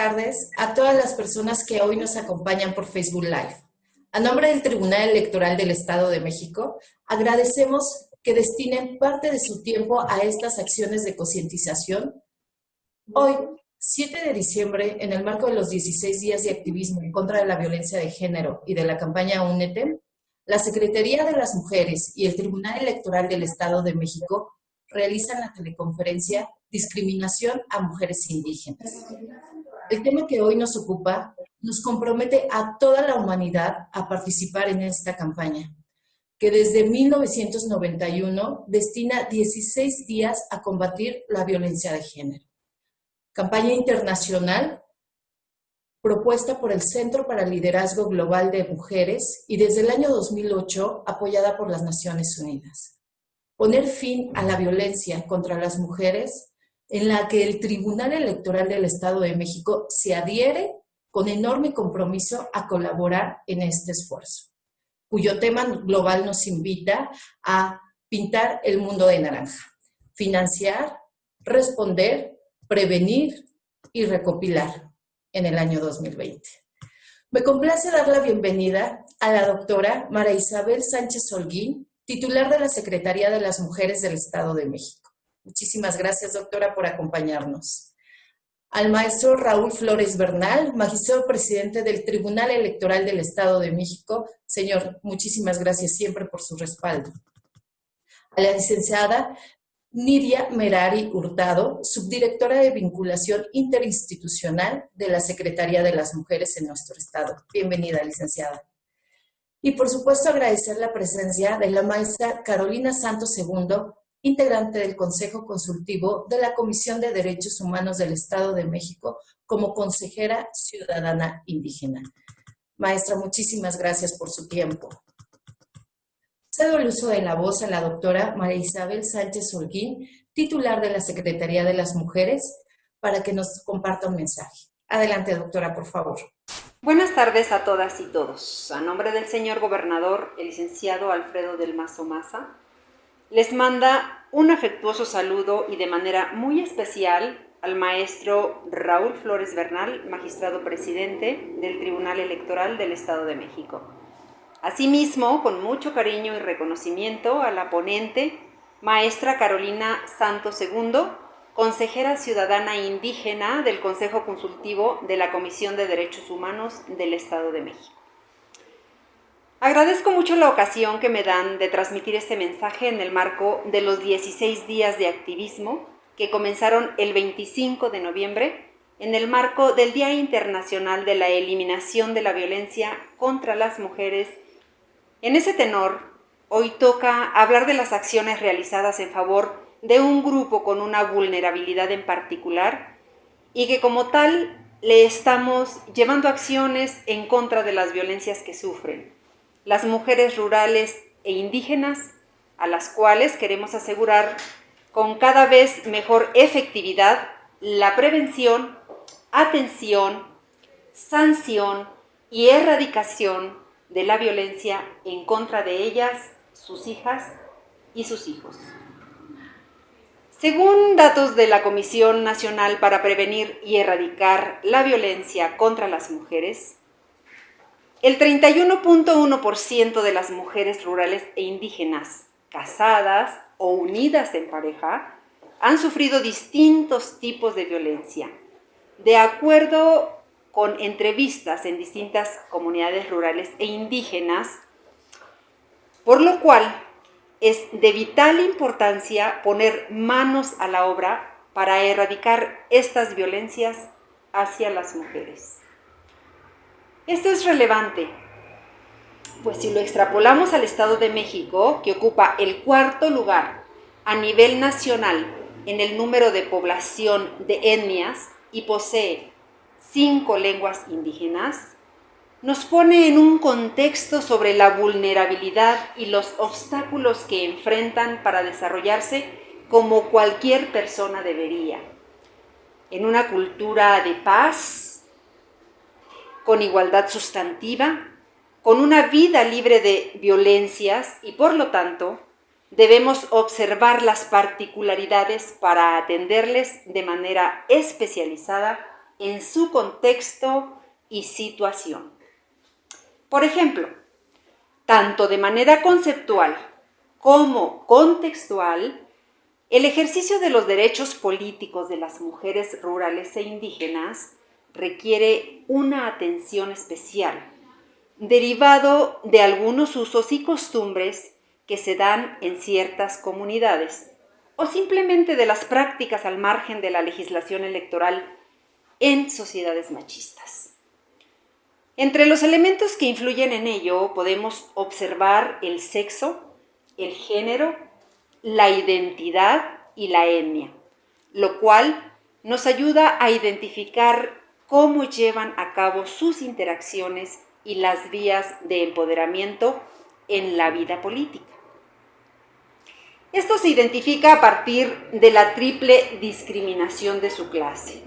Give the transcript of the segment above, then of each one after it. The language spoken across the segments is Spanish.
tardes a todas las personas que hoy nos acompañan por Facebook Live. A nombre del Tribunal Electoral del Estado de México, agradecemos que destinen parte de su tiempo a estas acciones de concientización. Hoy, 7 de diciembre, en el marco de los 16 días de activismo en contra de la violencia de género y de la campaña Únete, la Secretaría de las Mujeres y el Tribunal Electoral del Estado de México realizan la teleconferencia Discriminación a Mujeres Indígenas. El tema que hoy nos ocupa nos compromete a toda la humanidad a participar en esta campaña, que desde 1991 destina 16 días a combatir la violencia de género. Campaña internacional propuesta por el Centro para el Liderazgo Global de Mujeres y desde el año 2008 apoyada por las Naciones Unidas. Poner fin a la violencia contra las mujeres, en la que el Tribunal Electoral del Estado de México se adhiere con enorme compromiso a colaborar en este esfuerzo, cuyo tema global nos invita a pintar el mundo de naranja, financiar, responder, prevenir y recopilar en el año 2020. Me complace dar la bienvenida a la doctora María Isabel Sánchez Holguín, titular de la Secretaría de las Mujeres del Estado de México. Muchísimas gracias, doctora, por acompañarnos. Al maestro Raúl Flores Bernal, magistrado presidente del Tribunal Electoral del Estado de México. Señor, muchísimas gracias siempre por su respaldo. A la licenciada Nidia Merari Hurtado, subdirectora de Vinculación Interinstitucional de la Secretaría de las Mujeres en nuestro Estado. Bienvenida, licenciada. Y por supuesto agradecer la presencia de la maestra Carolina Santos II, integrante del Consejo Consultivo de la Comisión de Derechos Humanos del Estado de México como consejera ciudadana indígena. Maestra, muchísimas gracias por su tiempo. Cedo el uso de la voz a la doctora María Isabel Sánchez Holguín, titular de la Secretaría de las Mujeres, para que nos comparta un mensaje. Adelante, doctora, por favor. Buenas tardes a todas y todos. A nombre del señor gobernador, el licenciado Alfredo del Mazo Maza, les manda un afectuoso saludo y de manera muy especial al maestro Raúl Flores Bernal, magistrado presidente del Tribunal Electoral del Estado de México. Asimismo, con mucho cariño y reconocimiento a la ponente, maestra Carolina Santos II, consejera ciudadana indígena del Consejo Consultivo de la Comisión de Derechos Humanos del Estado de México. Agradezco mucho la ocasión que me dan de transmitir este mensaje en el marco de los 16 días de activismo que comenzaron el 25 de noviembre en el marco del Día Internacional de la Eliminación de la Violencia contra las Mujeres. En ese tenor, hoy toca hablar de las acciones realizadas en favor de un grupo con una vulnerabilidad en particular y que como tal le estamos llevando acciones en contra de las violencias que sufren. Las mujeres rurales e indígenas, a las cuales queremos asegurar con cada vez mejor efectividad la prevención, atención, sanción y erradicación de la violencia en contra de ellas, sus hijas y sus hijos. Según datos de la Comisión Nacional para Prevenir y Erradicar la Violencia contra las Mujeres, el 31.1% de las mujeres rurales e indígenas casadas o unidas en pareja han sufrido distintos tipos de violencia, de acuerdo con entrevistas en distintas comunidades rurales e indígenas, por lo cual es de vital importancia poner manos a la obra para erradicar estas violencias hacia las mujeres. Esto es relevante, pues si lo extrapolamos al Estado de México, que ocupa el cuarto lugar a nivel nacional en el número de población de etnias y posee 5 lenguas indígenas, nos pone en un contexto sobre la vulnerabilidad y los obstáculos que enfrentan para desarrollarse como cualquier persona debería, en una cultura de paz, con igualdad sustantiva, con una vida libre de violencias y por lo tanto debemos observar las particularidades para atenderles de manera especializada en su contexto y situación. Por ejemplo, tanto de manera conceptual como contextual, el ejercicio de los derechos políticos de las mujeres rurales e indígenas requiere una atención especial, derivado de algunos usos y costumbres que se dan en ciertas comunidades, o simplemente de las prácticas al margen de la legislación electoral en sociedades machistas. Entre los elementos que influyen en ello podemos observar el sexo, el género, la identidad y la etnia, lo cual nos ayuda a identificar cómo llevan a cabo sus interacciones y las vías de empoderamiento en la vida política. Esto se identifica a partir de la triple discriminación de su clase.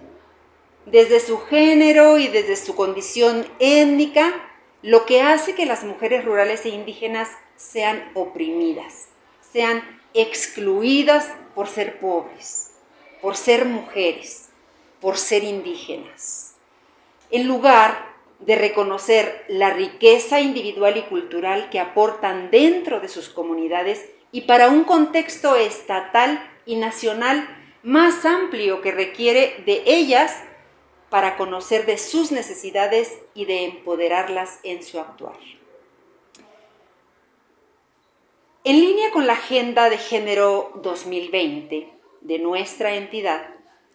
Desde su género y desde su condición étnica, lo que hace que las mujeres rurales e indígenas sean oprimidas, sean excluidas por ser pobres, por ser mujeres, por ser indígenas. En lugar de reconocer la riqueza individual y cultural que aportan dentro de sus comunidades y para un contexto estatal y nacional más amplio que requiere de ellas para conocer de sus necesidades y de empoderarlas en su actuar. En línea con la Agenda de Género 2020 de nuestra entidad,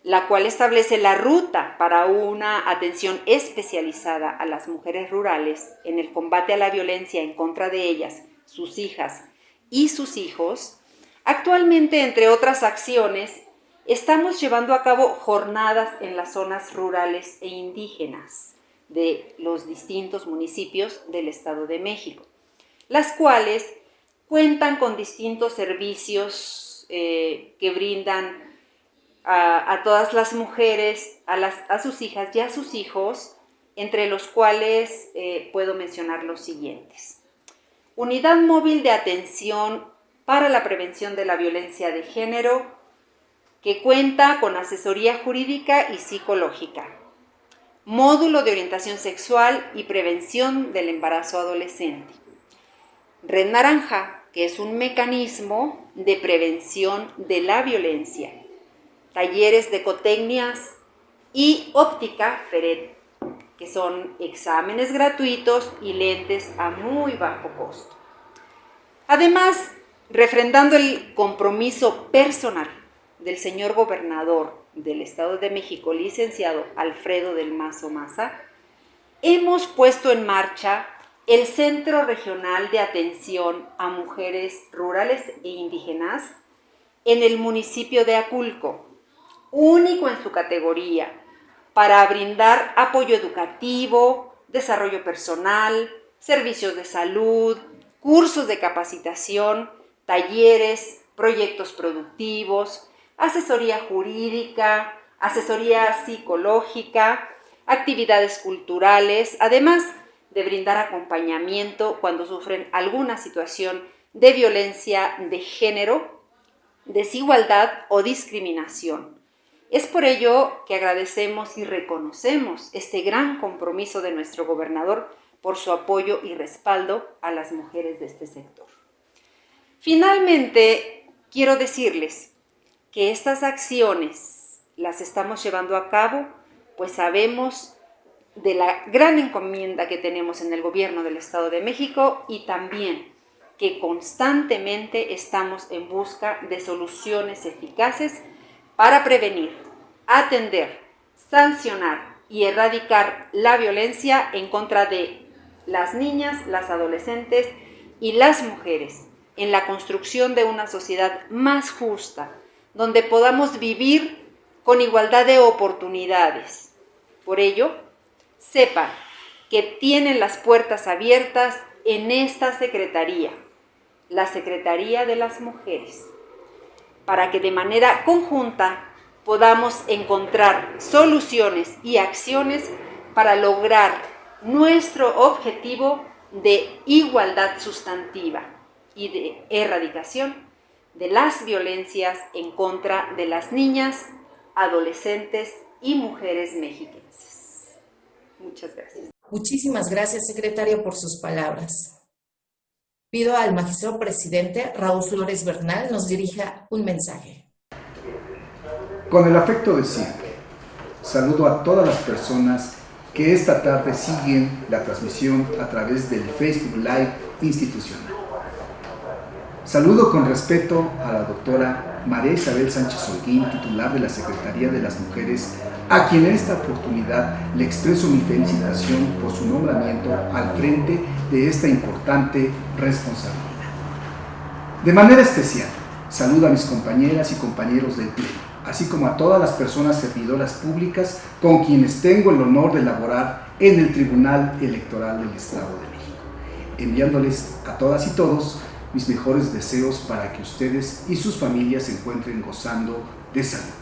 la cual establece la ruta para una atención especializada a las mujeres rurales en el combate a la violencia en contra de ellas, sus hijas y sus hijos, actualmente, entre otras acciones, estamos llevando a cabo jornadas en las zonas rurales e indígenas de los distintos municipios del Estado de México, las cuales cuentan con distintos servicios que brindan a todas las mujeres, a sus hijas y a sus hijos, entre los cuales puedo mencionar los siguientes. Unidad móvil de atención para la prevención de la violencia de género, que cuenta con asesoría jurídica y psicológica. Módulo de orientación sexual y prevención del embarazo adolescente. Red Naranja, que es un mecanismo de prevención de la violencia. Talleres de ecotecnias y óptica FERET, que son exámenes gratuitos y lentes a muy bajo costo. Además, refrendando el compromiso personal del señor gobernador del Estado de México, licenciado Alfredo del Mazo Maza, hemos puesto en marcha el Centro Regional de Atención a Mujeres Rurales e Indígenas en el municipio de Aculco, único en su categoría, para brindar apoyo educativo, desarrollo personal, servicios de salud, cursos de capacitación, talleres, proyectos productivos, asesoría jurídica, asesoría psicológica, actividades culturales, además de brindar acompañamiento cuando sufren alguna situación de violencia de género, desigualdad o discriminación. Es por ello que agradecemos y reconocemos este gran compromiso de nuestro gobernador por su apoyo y respaldo a las mujeres de este sector. Finalmente, quiero decirles que estas acciones las estamos llevando a cabo, pues sabemos de la gran encomienda que tenemos en el gobierno del Estado de México y también que constantemente estamos en busca de soluciones eficaces para prevenir, atender, sancionar y erradicar la violencia en contra de las niñas, las adolescentes y las mujeres en la construcción de una sociedad más justa, donde podamos vivir con igualdad de oportunidades. Por ello, sepan que tienen las puertas abiertas en esta secretaría, la Secretaría de las Mujeres, para que de manera conjunta podamos encontrar soluciones y acciones para lograr nuestro objetivo de igualdad sustantiva y de erradicación de las violencias en contra de las niñas, adolescentes y mujeres mexiquenses. Muchas gracias. Muchísimas gracias, secretario, por sus palabras. Pido al magistrado presidente Raúl Flores Bernal nos dirija un mensaje. Con el afecto de siempre, saludo a todas las personas que esta tarde siguen la transmisión a través del Facebook Live institucional. Saludo con respeto a la doctora María Isabel Sánchez Holguín, titular de la Secretaría de las Mujeres, a quien en esta oportunidad le expreso mi felicitación por su nombramiento al frente de esta importante responsabilidad. De manera especial, saludo a mis compañeras y compañeros del Pleno, así como a todas las personas servidoras públicas con quienes tengo el honor de laborar en el Tribunal Electoral del Estado de México, enviándoles a todas y todos mis mejores deseos para que ustedes y sus familias se encuentren gozando de salud.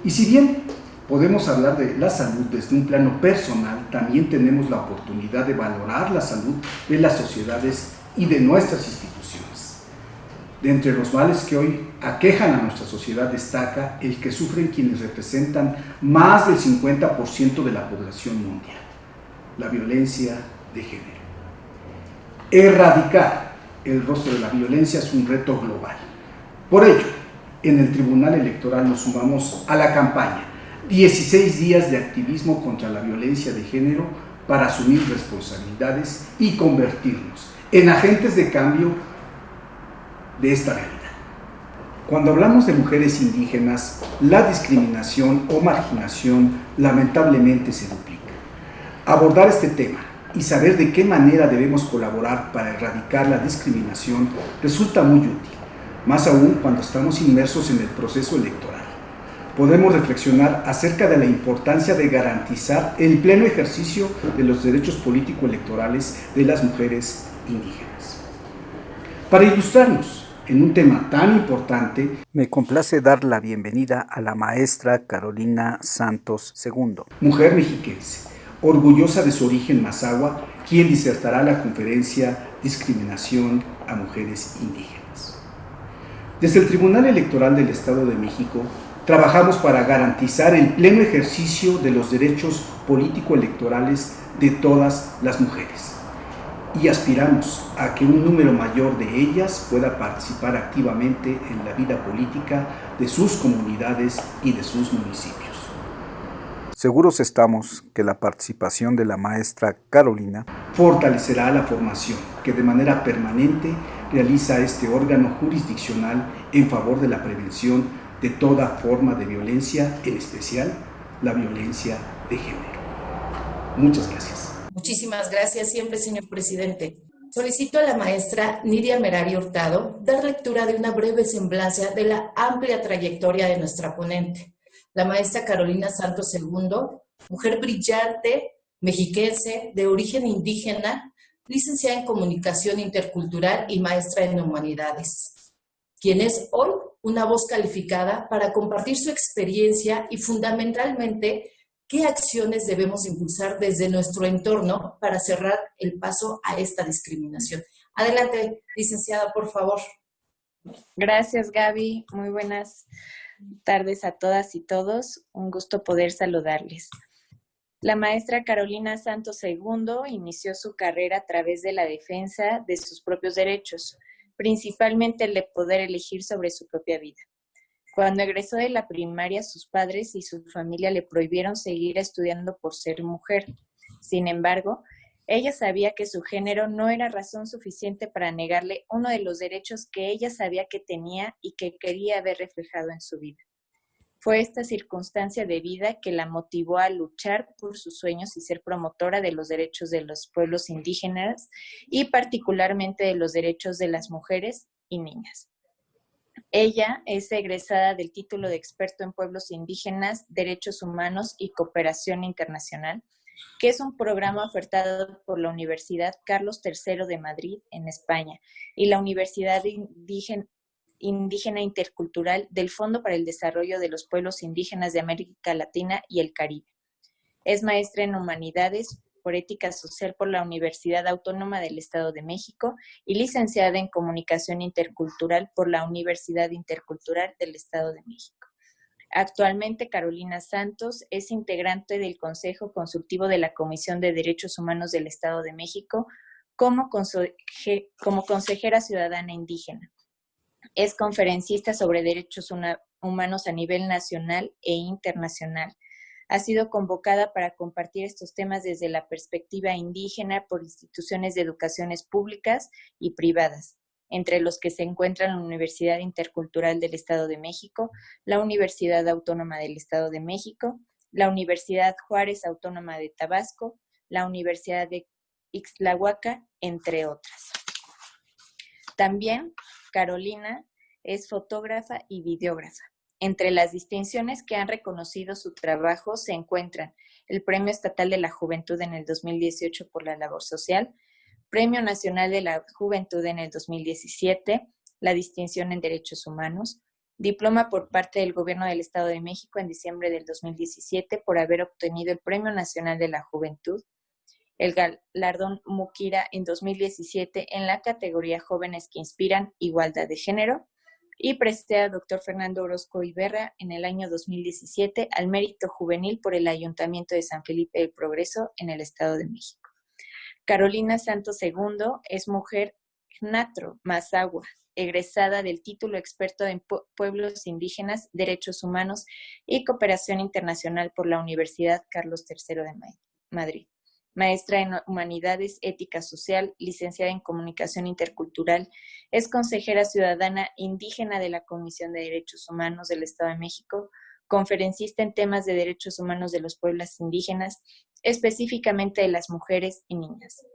Y si bien podemos hablar de la salud desde un plano personal, también tenemos la oportunidad de valorar la salud de las sociedades y de nuestras instituciones. De entre los males que hoy aquejan a nuestra sociedad destaca el que sufren quienes representan más del 50% de la población mundial: la violencia de género. Erradicar el rostro de la violencia es un reto global. Por ello, en el Tribunal Electoral nos sumamos a la campaña 16 días de activismo contra la violencia de género para asumir responsabilidades y convertirnos en agentes de cambio de esta realidad. Cuando hablamos de mujeres indígenas, la discriminación o marginación lamentablemente se duplica. Abordar este tema y saber de qué manera debemos colaborar para erradicar la discriminación resulta muy útil, más aún cuando estamos inmersos en el proceso electoral. Podemos reflexionar acerca de la importancia de garantizar el pleno ejercicio de los derechos político-electorales de las mujeres indígenas. Para ilustrarnos en un tema tan importante, me complace dar la bienvenida a la maestra Carolina Santos II, mujer mexiquense, orgullosa de su origen mazahua, quien disertará la conferencia Discriminación a Mujeres Indígenas. Desde el Tribunal Electoral del Estado de México, trabajamos para garantizar el pleno ejercicio de los derechos político-electorales de todas las mujeres y aspiramos a que un número mayor de ellas pueda participar activamente en la vida política de sus comunidades y de sus municipios. Seguros estamos que la participación de la maestra Carolina fortalecerá la formación que de manera permanente realiza este órgano jurisdiccional en favor de la prevención de toda forma de violencia, en especial la violencia de género. Muchas gracias. Muchísimas gracias siempre, señor presidente. Solicito a la maestra Nidia Merari Hurtado dar lectura de una breve semblanza de la amplia trayectoria de nuestra ponente, la maestra Carolina Santos II, mujer brillante, mexiquense, de origen indígena, licenciada en Comunicación Intercultural y maestra en Humanidades, quien es hoy una voz calificada para compartir su experiencia y fundamentalmente qué acciones debemos impulsar desde nuestro entorno para cerrar el paso a esta discriminación. Adelante, licenciada, por favor. Gracias, Gaby. Muy buenas tardes a todas y todos. Un gusto poder saludarles. La maestra Carolina Santos II inició su carrera a través de la defensa de sus propios derechos, principalmente el de poder elegir sobre su propia vida. Cuando egresó de la primaria, sus padres y su familia le prohibieron seguir estudiando por ser mujer. Sin embargo, ella sabía que su género no era razón suficiente para negarle uno de los derechos que ella sabía que tenía y que quería ver reflejado en su vida. Fue esta circunstancia de vida que la motivó a luchar por sus sueños y ser promotora de los derechos de los pueblos indígenas y particularmente de los derechos de las mujeres y niñas. Ella es egresada del título de experto en pueblos indígenas, derechos humanos y cooperación internacional, que es un programa ofertado por la Universidad Carlos III de Madrid, en España, y la Universidad Indígena Intercultural del Fondo para el Desarrollo de los Pueblos Indígenas de América Latina y el Caribe. Es maestra en Humanidades por Ética Social por la Universidad Autónoma del Estado de México y licenciada en Comunicación Intercultural por la Universidad Intercultural del Estado de México. Actualmente, Carolina Santos es integrante del Consejo Consultivo de la Comisión de Derechos Humanos del Estado de México como consejera ciudadana indígena. Es conferencista sobre derechos humanos a nivel nacional e internacional. Ha sido convocada para compartir estos temas desde la perspectiva indígena por instituciones de educaciones públicas y privadas, entre los que se encuentran la Universidad Intercultural del Estado de México, la Universidad Autónoma del Estado de México, la Universidad Juárez Autónoma de Tabasco, la Universidad de Ixtlahuaca, entre otras. También Carolina es fotógrafa y videógrafa. Entre las distinciones que han reconocido su trabajo se encuentran el Premio Estatal de la Juventud en el 2018 por la labor social, Premio Nacional de la Juventud en el 2017, la distinción en Derechos Humanos, diploma por parte del Gobierno del Estado de México en diciembre del 2017 por haber obtenido el Premio Nacional de la Juventud, el galardón Mukira en 2017 en la categoría Jóvenes que Inspiran Igualdad de Género, y prestea Dr. Fernando Orozco Iberra en el año 2017 al Mérito Juvenil por el Ayuntamiento de San Felipe del Progreso en el Estado de México. Carolina Santos II es mujer Gnatro Mazahua, egresada del título experto en pueblos indígenas, derechos humanos y cooperación internacional por la Universidad Carlos III de Madrid. Maestra en Humanidades, Ética Social, licenciada en Comunicación Intercultural, es consejera ciudadana indígena de la Comisión de Derechos Humanos del Estado de México, conferencista en temas de derechos humanos de los pueblos indígenas, específicamente de las mujeres y niñas.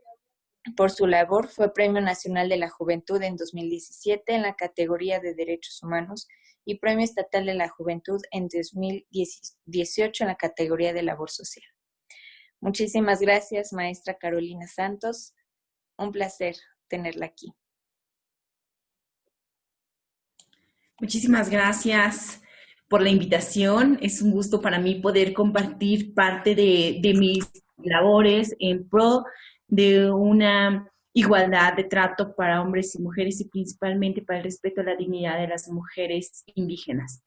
Por su labor fue Premio Nacional de la Juventud en 2017 en la categoría de Derechos Humanos y Premio Estatal de la Juventud en 2018 en la categoría de Labor Social. Muchísimas gracias, maestra Carolina Santos. Un placer tenerla aquí. Muchísimas gracias por la invitación. Es un gusto para mí poder compartir parte de mis labores en pro de una igualdad de trato para hombres y mujeres y principalmente para el respeto a la dignidad de las mujeres indígenas.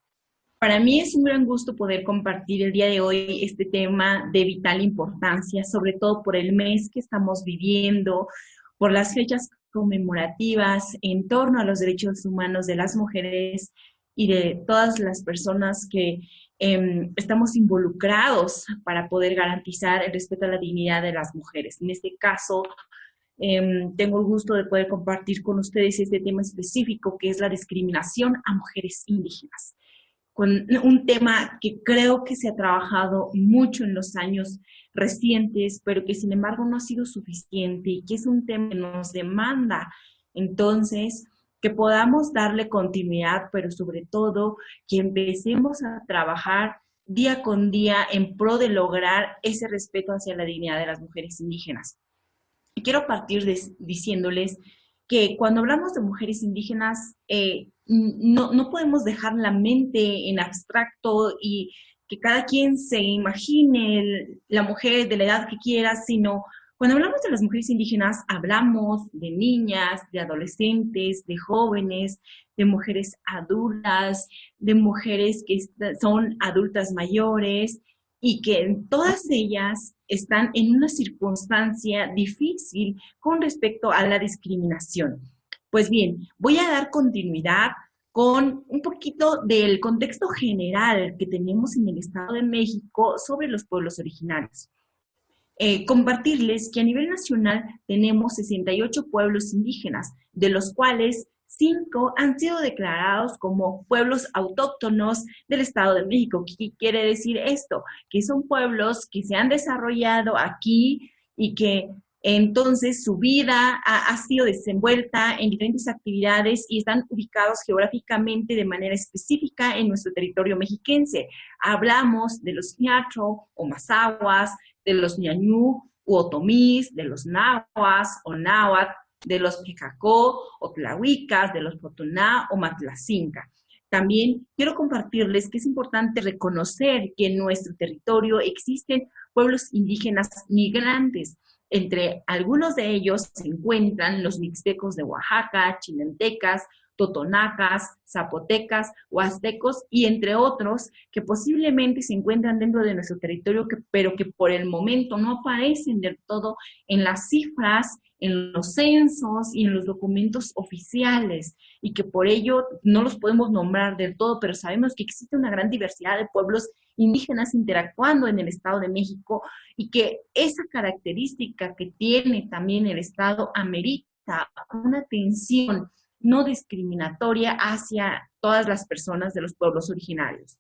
Para mí es un gran gusto poder compartir el día de hoy este tema de vital importancia, sobre todo por el mes que estamos viviendo, por las fechas conmemorativas en torno a los derechos humanos de las mujeres y de todas las personas que estamos involucrados para poder garantizar el respeto a la dignidad de las mujeres. En este caso, tengo el gusto de poder compartir con ustedes este tema específico que es la discriminación a mujeres indígenas, con un tema que creo que se ha trabajado mucho en los años recientes, pero que sin embargo no ha sido suficiente y que es un tema que nos demanda entonces que podamos darle continuidad, pero sobre todo que empecemos a trabajar día con día en pro de lograr ese respeto hacia la dignidad de las mujeres indígenas. Y quiero partir diciéndoles que cuando hablamos de mujeres indígenas, no podemos dejar la mente en abstracto y que cada quien se imagine la mujer de la edad que quiera, sino cuando hablamos de las mujeres indígenas, hablamos de niñas, de adolescentes, de jóvenes, de mujeres adultas, de mujeres que son adultas mayores y que todas ellas están en una circunstancia difícil con respecto a la discriminación. Pues bien, voy a dar continuidad con un poquito del contexto general que tenemos en el Estado de México sobre los pueblos originarios. Compartirles que a nivel nacional tenemos 68 pueblos indígenas, de los cuales 5 han sido declarados como pueblos autóctonos del Estado de México. ¿Qué quiere decir esto? Que son pueblos que se han desarrollado aquí y que entonces su vida ha sido desenvuelta en diferentes actividades y están ubicados geográficamente de manera específica en nuestro territorio mexiquense. Hablamos de los Gnatro o Mazahuas, de los Ñañú u Otomís, de los Nahuas o Náhuatl, de los Picacó o Tlahuicas, de los Potoná o Matlacinca. También quiero compartirles que es importante reconocer que en nuestro territorio existen pueblos indígenas migrantes. Entre algunos de ellos se encuentran los mixtecos de Oaxaca, chinantecas, totonacas, zapotecas, huastecos y entre otros que posiblemente se encuentran dentro de nuestro territorio, pero que por el momento no aparecen del todo en las cifras, en los censos y en los documentos oficiales, y que por ello no los podemos nombrar del todo, pero sabemos que existe una gran diversidad de pueblos indígenas interactuando en el Estado de México y que esa característica que tiene también el Estado amerita una atención no discriminatoria hacia todas las personas de los pueblos originarios.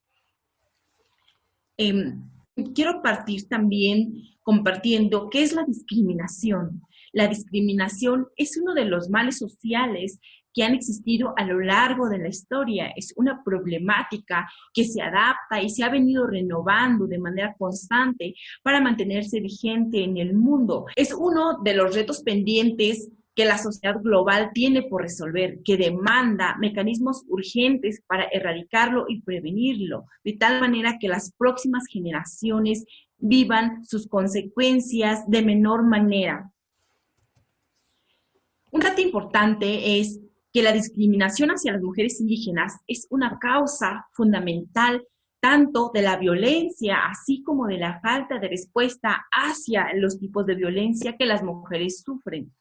Quiero partir también compartiendo qué es la discriminación. La discriminación es uno de los males sociales que han existido a lo largo de la historia. Es una problemática que se adapta y se ha venido renovando de manera constante para mantenerse vigente en el mundo. Es uno de los retos pendientes que la sociedad global tiene por resolver, que demanda mecanismos urgentes para erradicarlo y prevenirlo, de tal manera que las próximas generaciones vivan sus consecuencias de menor manera. Un dato importante es que la discriminación hacia las mujeres indígenas es una causa fundamental tanto de la violencia, así como de la falta de respuesta hacia los tipos de violencia que las mujeres sufren.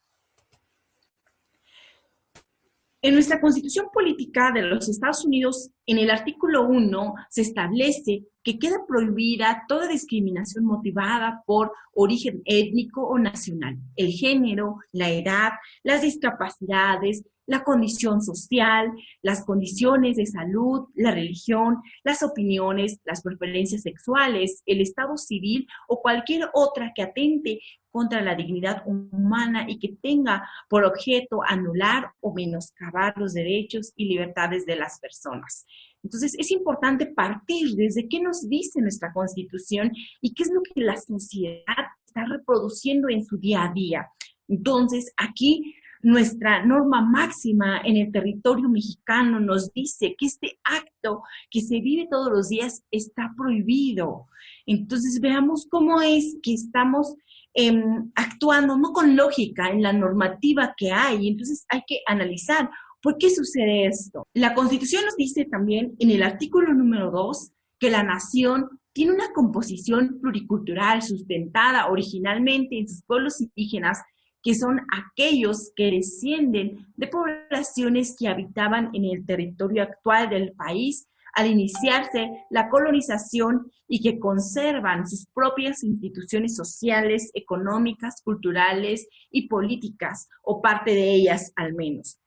En nuestra Constitución Política de los Estados Unidos, en el artículo 1, se establece que queda prohibida toda discriminación motivada por origen étnico o nacional, el género, la edad, las discapacidades, la condición social, las condiciones de salud, la religión, las opiniones, las preferencias sexuales, el estado civil o cualquier otra que atente contra la dignidad humana y que tenga por objeto anular o menoscabar los derechos y libertades de las personas. Entonces, es importante partir desde qué nos dice nuestra Constitución y qué es lo que la sociedad está reproduciendo en su día a día. Entonces, aquí nuestra norma máxima en el territorio mexicano nos dice que este acto que se vive todos los días está prohibido. Entonces, veamos cómo es que estamos actuando, no con lógica, en la normativa que hay. Entonces, hay que analizar por qué sucede esto. La Constitución nos dice también en el artículo número 2 que la nación tiene una composición pluricultural sustentada originalmente en sus pueblos indígenas, que son aquellos que descienden de poblaciones que habitaban en el territorio actual del país al iniciarse la colonización y que conservan sus propias instituciones sociales, económicas, culturales y políticas, o parte de ellas al menos.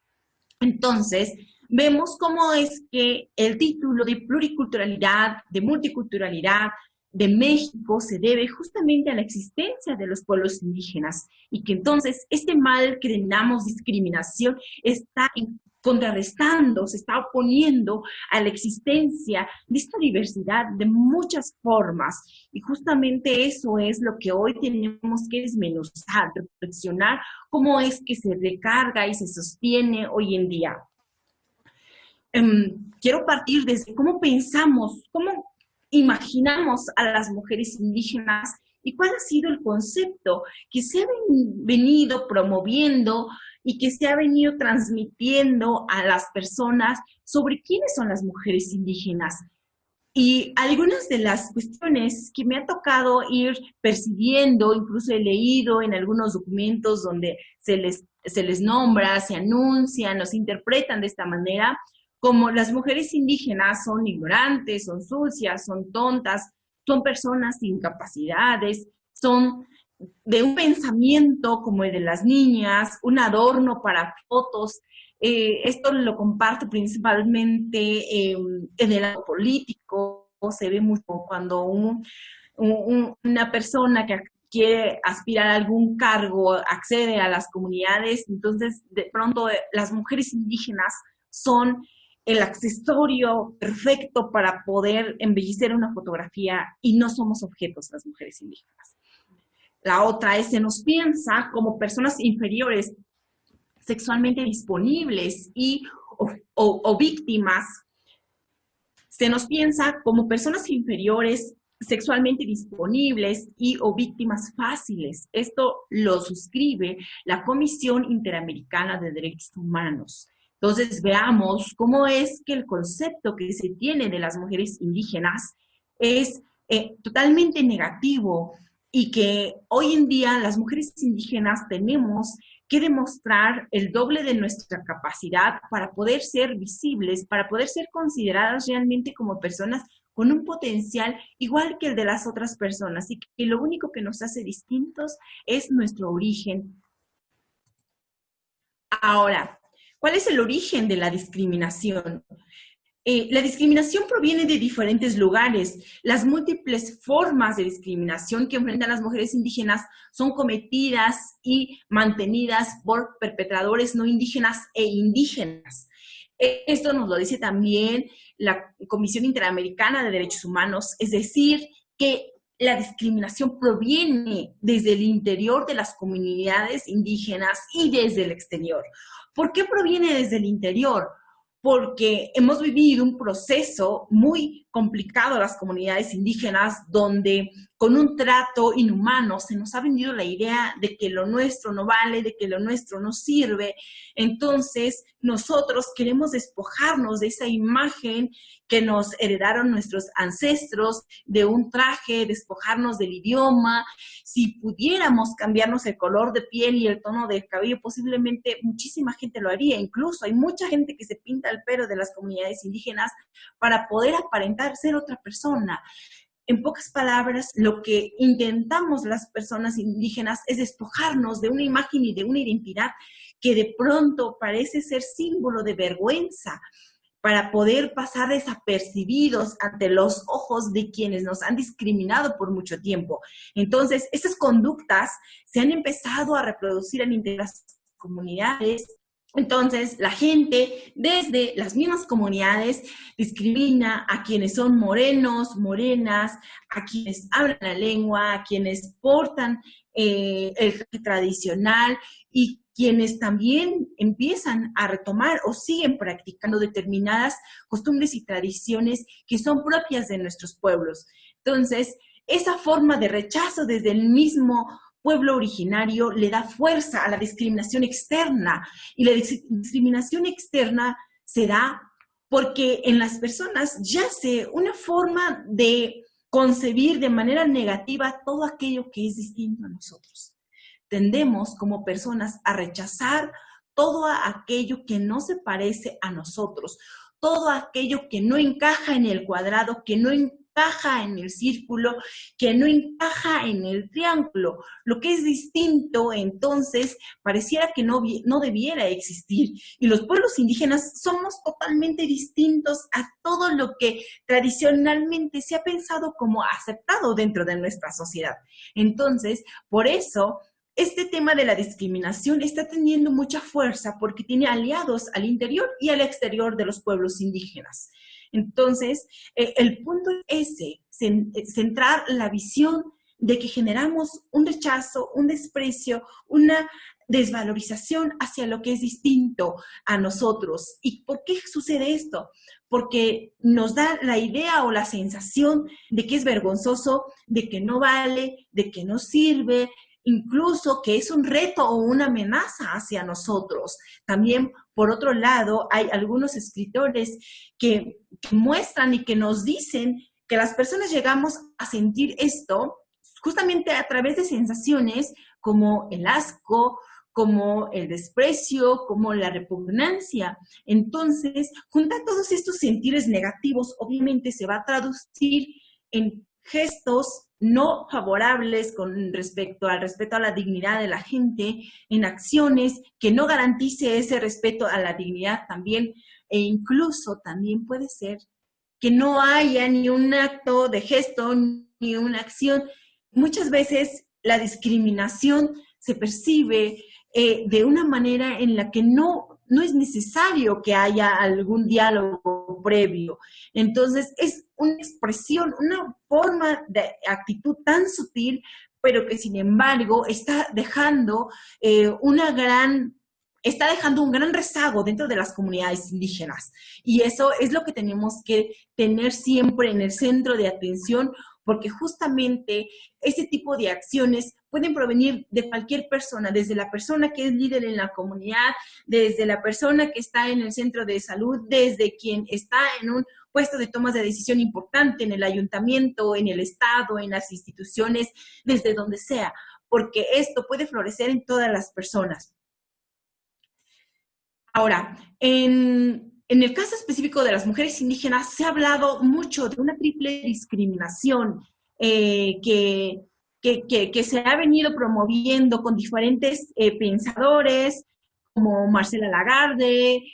Entonces, vemos cómo es que el título de pluriculturalidad, de multiculturalidad de México se debe justamente a la existencia de los pueblos indígenas y que entonces este mal que denominamos discriminación está contrarrestando, se está oponiendo a la existencia de esta diversidad de muchas formas. Y justamente eso es lo que hoy tenemos que desmenuzar, reflexionar cómo es que se recarga y se sostiene hoy en día. Quiero partir desde cómo pensamos, cómo imaginamos a las mujeres indígenas y cuál ha sido el concepto que se ha venido promoviendo y que se ha venido transmitiendo a las personas sobre quiénes son las mujeres indígenas. Y algunas de las cuestiones que me ha tocado ir percibiendo, incluso he leído en algunos documentos donde se les nombra, se anuncian, o se interpretan de esta manera, como las mujeres indígenas son ignorantes, son sucias, son tontas, son personas sin capacidades, son de un pensamiento como el de las niñas, un adorno para fotos. Esto lo comparto principalmente en el lado político. Se ve mucho cuando una persona que quiere aspirar a algún cargo accede a las comunidades, entonces de pronto las mujeres indígenas son el accesorio perfecto para poder embellecer una fotografía y no somos objetos las mujeres indígenas. La otra es, se nos piensa como personas inferiores, sexualmente disponibles o víctimas. Se nos piensa como personas inferiores, sexualmente disponibles o víctimas fáciles. Esto lo suscribe la Comisión Interamericana de Derechos Humanos. Entonces veamos cómo es que el concepto que se tiene de las mujeres indígenas es totalmente negativo y que hoy en día las mujeres indígenas tenemos que demostrar el doble de nuestra capacidad para poder ser visibles, para poder ser consideradas realmente como personas con un potencial igual que el de las otras personas y que lo único que nos hace distintos es nuestro origen. Ahora, ¿cuál es el origen de la discriminación? La discriminación proviene de diferentes lugares. Las múltiples formas de discriminación que enfrentan las mujeres indígenas son cometidas y mantenidas por perpetradores no indígenas e indígenas. Esto nos lo dice también la Comisión Interamericana de Derechos Humanos, es decir, que la discriminación proviene desde el interior de las comunidades indígenas y desde el exterior. ¿Por qué proviene desde el interior? Porque hemos vivido un proceso muy complicado las comunidades indígenas donde con un trato inhumano se nos ha vendido la idea de que lo nuestro no vale, de que lo nuestro no sirve. Entonces, nosotros queremos despojarnos de esa imagen que nos heredaron nuestros ancestros, de un traje, despojarnos del idioma. Si pudiéramos cambiarnos el color de piel y el tono de cabello, posiblemente muchísima gente lo haría. Incluso hay mucha gente que se pinta el pelo de las comunidades indígenas para poder aparentar ser otra persona. En pocas palabras, lo que intentamos las personas indígenas es despojarnos de una imagen y de una identidad que de pronto parece ser símbolo de vergüenza para poder pasar desapercibidos ante los ojos de quienes nos han discriminado por mucho tiempo. Entonces, estas conductas se han empezado a reproducir en las comunidades. Entonces, la gente desde las mismas comunidades discrimina a quienes son morenos, morenas, a quienes hablan la lengua, a quienes portan el traje tradicional y quienes también empiezan a retomar o siguen practicando determinadas costumbres y tradiciones que son propias de nuestros pueblos. Entonces, esa forma de rechazo desde el mismo pueblo originario le da fuerza a la discriminación externa. Y la discriminación externa se da porque en las personas yace una forma de concebir de manera negativa todo aquello que es distinto a nosotros. Tendemos como personas a rechazar todo aquello que no se parece a nosotros, todo aquello que no encaja en el cuadrado, que no encaja en el círculo, que no encaja en el triángulo. Lo que es distinto, entonces, pareciera que no debiera existir. Y los pueblos indígenas somos totalmente distintos a todo lo que tradicionalmente se ha pensado como aceptado dentro de nuestra sociedad. Entonces, por eso, este tema de la discriminación está teniendo mucha fuerza porque tiene aliados al interior y al exterior de los pueblos indígenas. Entonces, el punto es ese, centrar la visión de que generamos un rechazo, un desprecio, una desvalorización hacia lo que es distinto a nosotros. ¿Y por qué sucede esto? Porque nos da la idea o la sensación de que es vergonzoso, de que no vale, de que no sirve, incluso que es un reto o una amenaza hacia nosotros. También, por otro lado, hay algunos escritores que muestran y que nos dicen que las personas llegamos a sentir esto justamente a través de sensaciones como el asco, como el desprecio, como la repugnancia. Entonces, juntar todos estos sentires negativos, obviamente se va a traducir en gestos no favorables con respecto al respeto a la dignidad de la gente, en acciones que no garantice ese respeto a la dignidad también, e incluso también puede ser que no haya ni un acto de gesto, ni una acción. Muchas veces la discriminación se percibe de una manera en la que no es necesario que haya algún diálogo previo. Entonces, es una expresión, una forma de actitud tan sutil, pero que sin embargo está dejando un gran rezago dentro de las comunidades indígenas. Y eso es lo que tenemos que tener siempre en el centro de atención, porque justamente este tipo de acciones pueden provenir de cualquier persona, desde la persona que es líder en la comunidad, desde la persona que está en el centro de salud, desde quien está en un puesto de tomas de decisión importante en el ayuntamiento, en el estado, en las instituciones, desde donde sea, porque esto puede florecer en todas las personas. Ahora, en el caso específico de las mujeres indígenas, se ha hablado mucho de una triple discriminación que se ha venido promoviendo con diferentes pensadores, como Marcela Lagarde,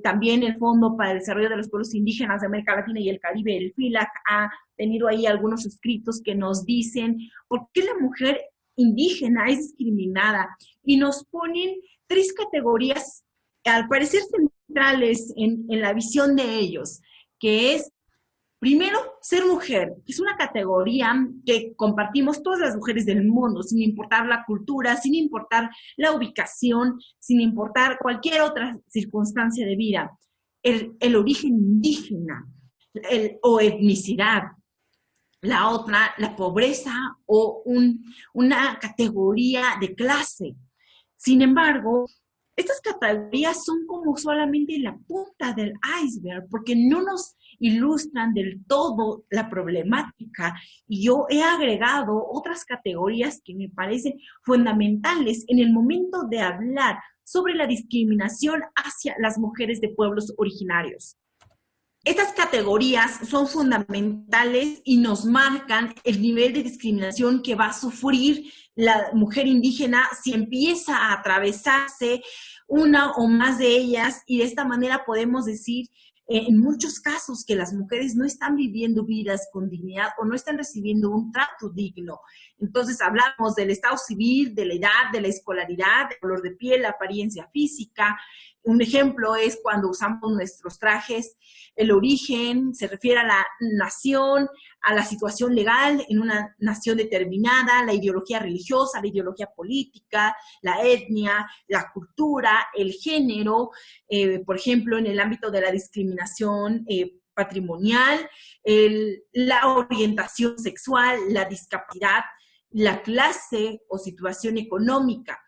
también el Fondo para el Desarrollo de los Pueblos Indígenas de América Latina y el Caribe, el FILAC, ha tenido ahí algunos escritos que nos dicen por qué la mujer indígena es discriminada, y nos ponen 3 categorías al parecer centrales en la visión de ellos, que es, primero, ser mujer, que es una categoría que compartimos todas las mujeres del mundo, sin importar la cultura, sin importar la ubicación, sin importar cualquier otra circunstancia de vida. El origen indígena o etnicidad. La otra, la pobreza o una categoría de clase. Sin embargo, estas categorías son como solamente la punta del iceberg, porque no nos ilustran del todo la problemática. Y yo he agregado otras categorías que me parecen fundamentales en el momento de hablar sobre la discriminación hacia las mujeres de pueblos originarios. Estas categorías son fundamentales y nos marcan el nivel de discriminación que va a sufrir la mujer indígena si empieza a atravesarse una o más de ellas, y de esta manera podemos decir en muchos casos que las mujeres no están viviendo vidas con dignidad o no están recibiendo un trato digno. Entonces hablamos del estado civil, de la edad, de la escolaridad, del color de piel, la apariencia física. Un ejemplo es cuando usamos nuestros trajes, el origen se refiere a la nación, a la situación legal en una nación determinada, la ideología religiosa, la ideología política, la etnia, la cultura, el género, por ejemplo, en el ámbito de la discriminación patrimonial, la orientación sexual, la discapacidad, la clase o situación económica.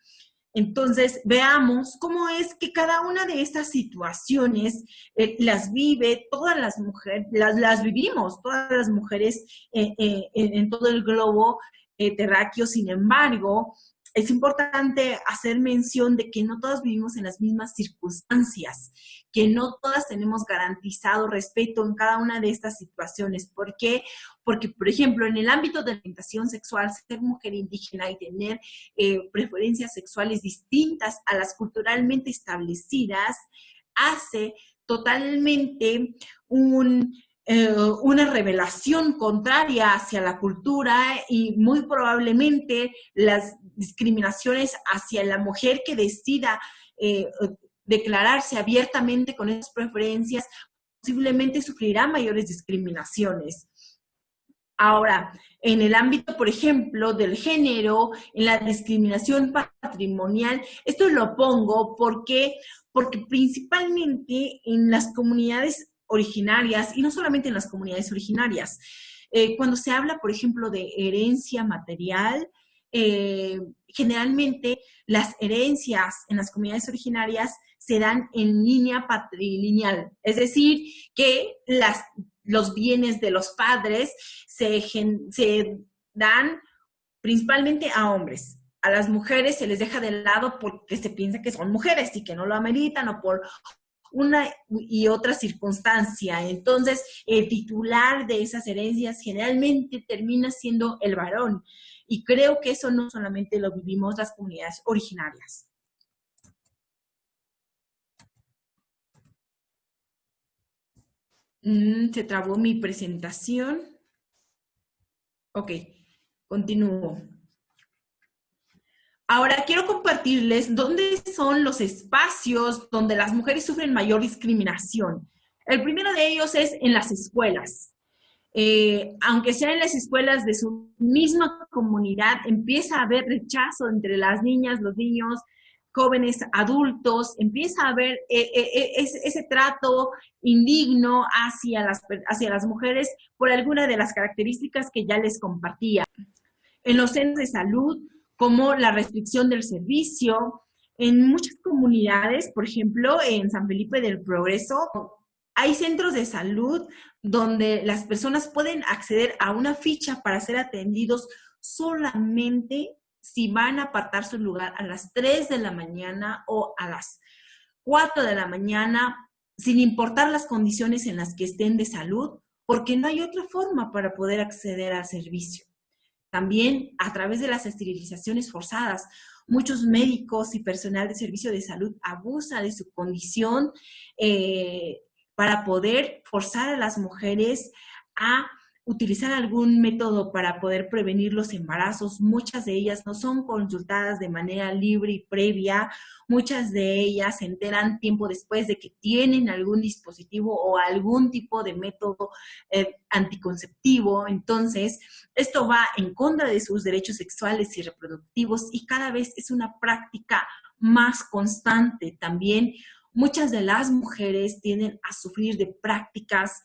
Entonces, veamos cómo es que cada una de estas situaciones las vive todas las mujeres, las vivimos todas las mujeres en todo el globo terráqueo. Sin embargo, es importante hacer mención de que no todas vivimos en las mismas circunstancias, que no todas tenemos garantizado respeto en cada una de estas situaciones. ¿Por qué? Porque, por ejemplo, en el ámbito de la orientación sexual, ser mujer indígena y tener preferencias sexuales distintas a las culturalmente establecidas hace totalmente una revelación contraria hacia la cultura, y muy probablemente las discriminaciones hacia la mujer que decida declararse abiertamente con esas preferencias posiblemente sufrirá mayores discriminaciones. Ahora, en el ámbito, por ejemplo, del género, en la discriminación patrimonial, esto lo pongo porque principalmente en las comunidades originarias, y no solamente en las comunidades originarias, cuando se habla, por ejemplo, de herencia material, generalmente las herencias en las comunidades originarias se dan en línea patrilineal, es decir, que los bienes de los padres se dan principalmente a hombres. A las mujeres se les deja de lado porque se piensa que son mujeres y que no lo ameritan, o por una y otra circunstancia. Entonces, el titular de esas herencias generalmente termina siendo el varón. Y creo que eso no solamente lo vivimos las comunidades originarias. Se trabó mi presentación. Ok, continúo. Ahora quiero compartirles dónde son los espacios donde las mujeres sufren mayor discriminación. El primero de ellos es en las escuelas. Aunque sea en las escuelas de su misma comunidad, empieza a haber rechazo entre las niñas, los niños, jóvenes adultos, empieza a haber ese trato indigno hacia las mujeres por alguna de las características que ya les compartía. En los centros de salud, como la restricción del servicio, en muchas comunidades, por ejemplo, en San Felipe del Progreso, hay centros de salud donde las personas pueden acceder a una ficha para ser atendidos solamente si van a apartar su lugar a las 3 de la mañana o a las 4 de la mañana, sin importar las condiciones en las que estén de salud, porque no hay otra forma para poder acceder al servicio. También a través de las esterilizaciones forzadas, muchos médicos y personal de servicio de salud abusa de su condición para poder forzar a las mujeres a utilizar algún método para poder prevenir los embarazos. Muchas de ellas no son consultadas de manera libre y previa. Muchas de ellas se enteran tiempo después de que tienen algún dispositivo o algún tipo de método anticonceptivo. Entonces, esto va en contra de sus derechos sexuales y reproductivos y cada vez es una práctica más constante. También muchas de las mujeres tienden a sufrir de prácticas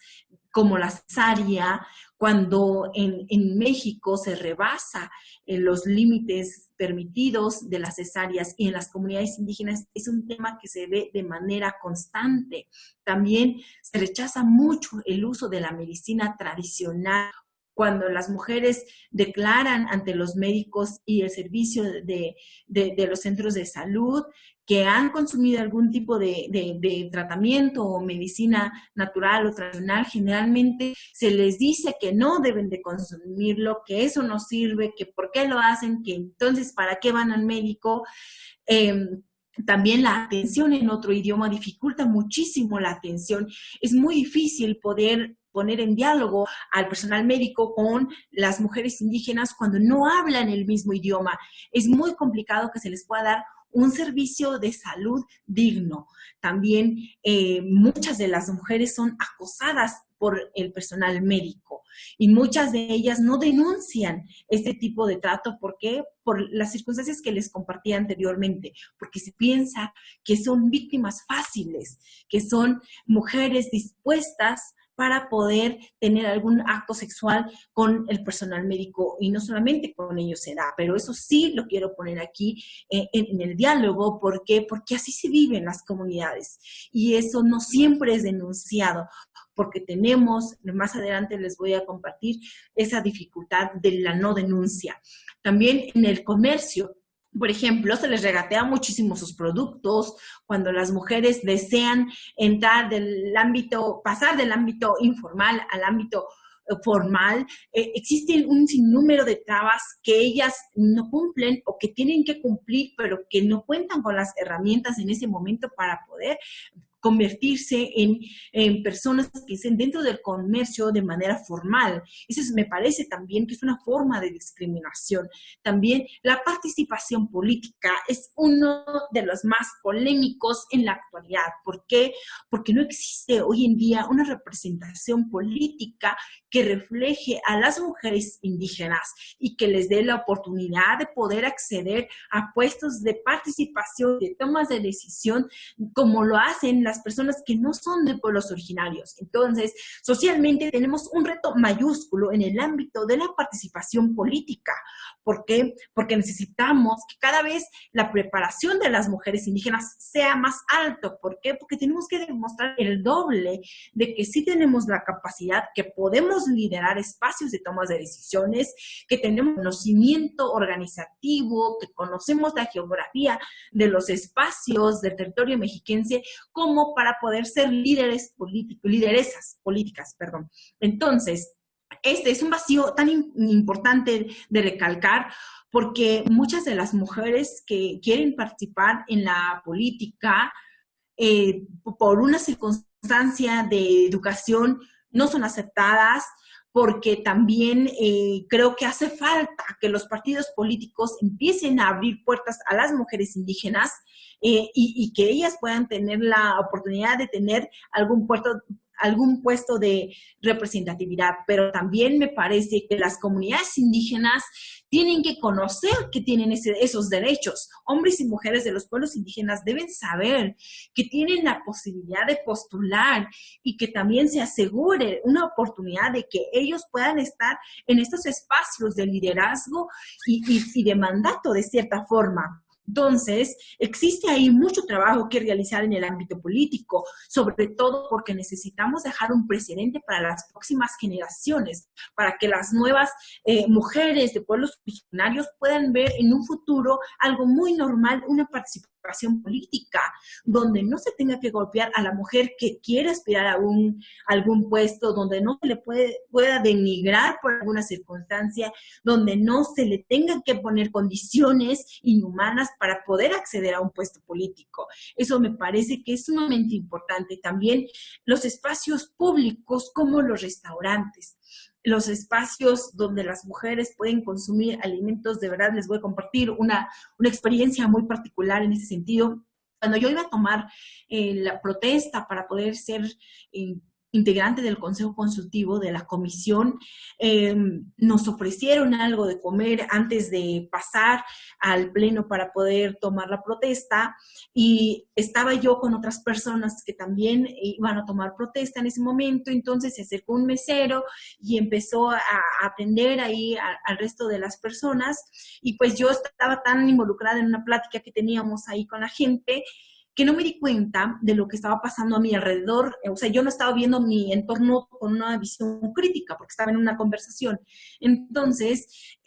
como la cesárea, cuando en México se rebasa los límites permitidos de las cesáreas y en las comunidades indígenas es un tema que se ve de manera constante. También se rechaza mucho el uso de la medicina tradicional. Cuando las mujeres declaran ante los médicos y el servicio de los centros de salud que han consumido algún tipo de tratamiento o medicina natural o tradicional, generalmente se les dice que no deben de consumirlo, que eso no sirve, que por qué lo hacen, que entonces para qué van al médico. También la atención en otro idioma dificulta muchísimo la atención. Es muy difícil poder poner en diálogo al personal médico con las mujeres indígenas cuando no hablan el mismo idioma. Es muy complicado que se les pueda dar un servicio de salud digno. También muchas de las mujeres son acosadas por el personal médico y muchas de ellas no denuncian este tipo de trato. ¿Por qué? Por las circunstancias que les compartí anteriormente, porque se piensa que son víctimas fáciles, que son mujeres dispuestas para poder tener algún acto sexual con el personal médico y no solamente con ellos se da, pero eso sí lo quiero poner aquí en el diálogo. ¿Por qué? Porque así se vive en las comunidades y eso no siempre es denunciado, porque tenemos, más adelante les voy a compartir esa dificultad de la no denuncia. También en el comercio, por ejemplo, se les regatea muchísimo sus productos. Cuando las mujeres desean pasar del ámbito informal al ámbito formal, existen un sinnúmero de trabas que ellas no cumplen o que tienen que cumplir, pero que no cuentan con las herramientas en ese momento para poder convertirse en personas que estén dentro del comercio de manera formal. Eso me parece también que es una forma de discriminación. También la participación política es uno de los más polémicos en la actualidad. ¿Por qué? Porque no existe hoy en día una representación política que refleje a las mujeres indígenas y que les dé la oportunidad de poder acceder a puestos de participación, de tomas de decisión, como lo hacen las personas que no son de pueblos originarios. Entonces, socialmente tenemos un reto mayúsculo en el ámbito de la participación política. ¿Por qué? Porque necesitamos que cada vez la preparación de las mujeres indígenas sea más alto. ¿Por qué? Porque tenemos que demostrar el doble de que sí tenemos la capacidad, que podemos liderar espacios de tomas de decisiones, que tenemos conocimiento organizativo, que conocemos la geografía de los espacios del territorio mexiquense, como para poder ser lideresas políticas. Entonces, este es un vacío tan importante de recalcar porque muchas de las mujeres que quieren participar en la política por una circunstancia de educación no son aceptadas, porque también creo que hace falta que los partidos políticos empiecen a abrir puertas a las mujeres indígenas y que ellas puedan tener la oportunidad de tener algún puesto algún puesto de representatividad, pero también me parece que las comunidades indígenas tienen que conocer que tienen esos derechos. Hombres y mujeres de los pueblos indígenas deben saber que tienen la posibilidad de postular y que también se asegure una oportunidad de que ellos puedan estar en estos espacios de liderazgo y de mandato de cierta forma. Entonces, existe ahí mucho trabajo que realizar en el ámbito político, sobre todo porque necesitamos dejar un precedente para las próximas generaciones, para que las nuevas mujeres de pueblos originarios puedan ver en un futuro algo muy normal, una participación política, donde no se tenga que golpear a la mujer que quiere aspirar a algún puesto, donde no se le pueda denigrar por alguna circunstancia, donde no se le tengan que poner condiciones inhumanas para poder acceder a un puesto político. Eso me parece que es sumamente importante. También los espacios públicos como los restaurantes, los espacios donde las mujeres pueden consumir alimentos. De verdad les voy a compartir una experiencia muy particular en ese sentido. Cuando yo iba a tomar la protesta para poder ser integrante del Consejo Consultivo de la Comisión, nos ofrecieron algo de comer antes de pasar al pleno para poder tomar la protesta, y estaba yo con otras personas que también iban a tomar protesta en ese momento. Entonces se acercó un mesero y empezó a atender ahí al resto de las personas, y pues yo estaba tan involucrada en una plática que teníamos ahí con la gente que no me di cuenta de lo que estaba pasando a mi alrededor. O sea, yo no estaba viendo mi entorno con una visión crítica porque estaba en una conversación. Entonces,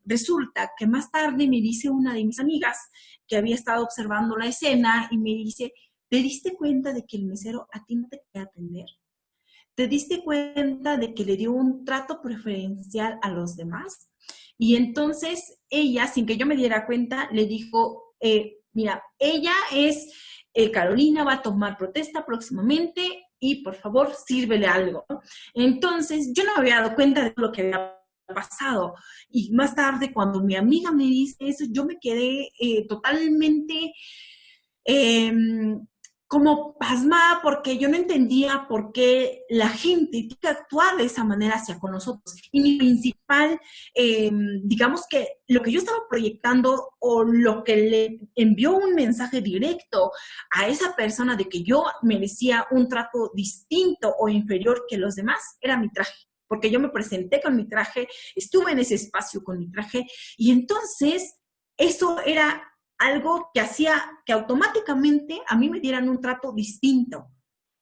resulta que más tarde me dice una de mis amigas que había estado observando la escena y me dice, ¿te diste cuenta de que el mesero a ti no te quería atender? ¿Te diste cuenta de que le dio un trato preferencial a los demás? Y entonces ella, sin que yo me diera cuenta, le dijo, mira, ella es Carolina, va a tomar protesta próximamente y por favor sírvele algo. Entonces yo no me había dado cuenta de lo que había pasado, y más tarde cuando mi amiga me dice eso, yo me quedé totalmente como pasmada, porque yo no entendía por qué la gente tiene que actuar de esa manera hacia con nosotros. Y mi principal, digamos que lo que yo estaba proyectando, o lo que le envió un mensaje directo a esa persona de que yo merecía un trato distinto o inferior que los demás, era mi traje. Porque yo me presenté con mi traje, estuve en ese espacio con mi traje, y entonces eso era algo que hacía que automáticamente a mí me dieran un trato distinto.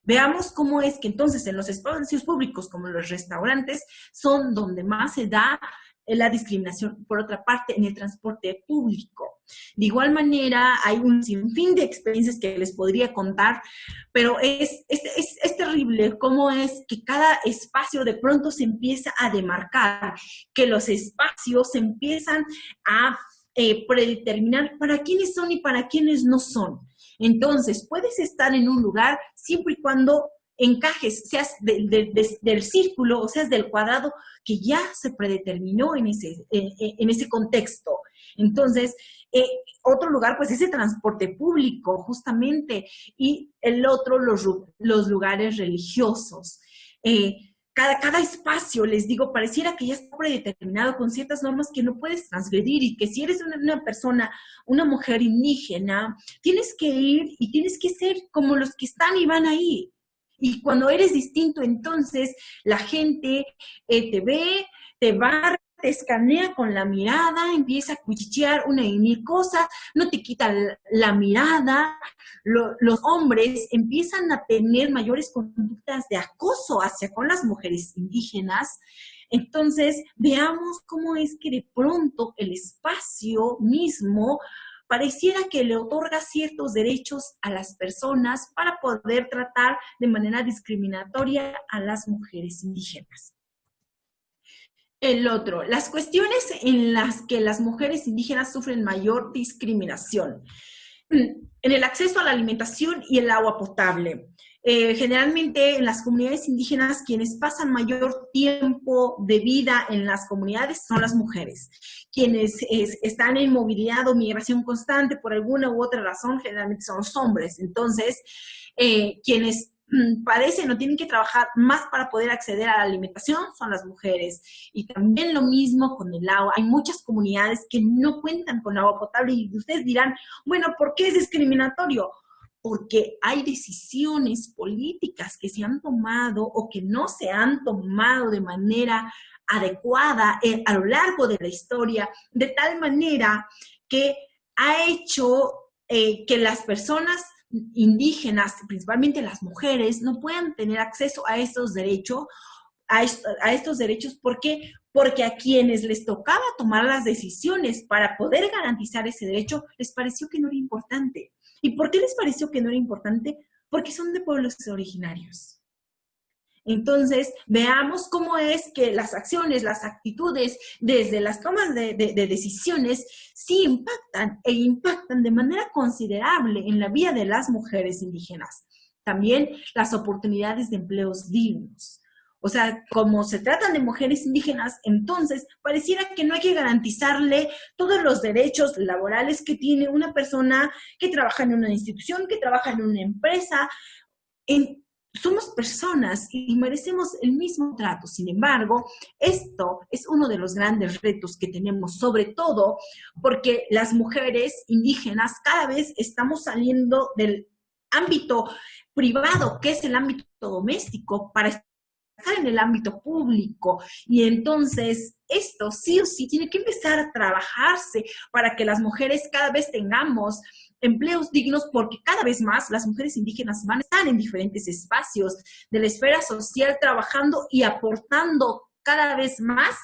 Veamos cómo es que entonces en los espacios públicos como los restaurantes son donde más se da la discriminación. Por otra parte, en el transporte público. De igual manera, hay un sinfín de experiencias que les podría contar, pero es terrible cómo es que cada espacio de pronto se empieza a demarcar, que los espacios se empiezan a predeterminar para quiénes son y para quiénes no son. Entonces, puedes estar en un lugar siempre y cuando encajes, seas del círculo o seas del cuadrado que ya se predeterminó en ese contexto. Entonces, otro lugar, pues, es el transporte público, justamente, y el otro, los lugares religiosos. Cada espacio, les digo, pareciera que ya está predeterminado con ciertas normas que no puedes transgredir, y que si eres una persona, una mujer indígena, tienes que ir y tienes que ser como los que están y van ahí. Y cuando eres distinto, entonces la gente te ve, te barra, te escanea con la mirada, empieza a cuchichear una y mil cosas, no te quita la mirada. Los hombres empiezan a tener mayores conductas de acoso hacia con las mujeres indígenas. Entonces, veamos cómo es que de pronto el espacio mismo pareciera que le otorga ciertos derechos a las personas para poder tratar de manera discriminatoria a las mujeres indígenas. El otro, las cuestiones en las que las mujeres indígenas sufren mayor discriminación. En el acceso a la alimentación y el agua potable. Generalmente en las comunidades indígenas quienes pasan mayor tiempo de vida en las comunidades son las mujeres. Quienes están en movilidad o migración constante por alguna u otra razón generalmente son los hombres. Entonces, quienes padecen o tienen que trabajar más para poder acceder a la alimentación son las mujeres. Y también lo mismo con el agua. Hay muchas comunidades que no cuentan con agua potable y ustedes dirán, bueno, ¿por qué es discriminatorio? Porque hay decisiones políticas que se han tomado o que no se han tomado de manera adecuada a lo largo de la historia, de tal manera que ha hecho que las personas indígenas, principalmente las mujeres, no puedan tener acceso a estos derechos. A estos derechos, ¿por qué? Porque a quienes les tocaba tomar las decisiones para poder garantizar ese derecho, les pareció que no era importante. ¿Y por qué les pareció que no era importante? Porque son de pueblos originarios. Entonces, veamos cómo es que las acciones, las actitudes, desde las tomas de decisiones, sí impactan e impactan de manera considerable en la vida de las mujeres indígenas. También las oportunidades de empleos dignos. O sea, como se tratan de mujeres indígenas, entonces pareciera que no hay que garantizarle todos los derechos laborales que tiene una persona que trabaja en una institución, que trabaja en una empresa. Somos personas y merecemos el mismo trato. Sin embargo, esto es uno de los grandes retos que tenemos, sobre todo porque las mujeres indígenas cada vez estamos saliendo del ámbito privado, que es el ámbito doméstico, para estar en el ámbito público. Y entonces esto sí o sí tiene que empezar a trabajarse para que las mujeres cada vez tengamos empleos dignos, porque cada vez más las mujeres indígenas van a estar en diferentes espacios de la esfera social trabajando y aportando cada vez más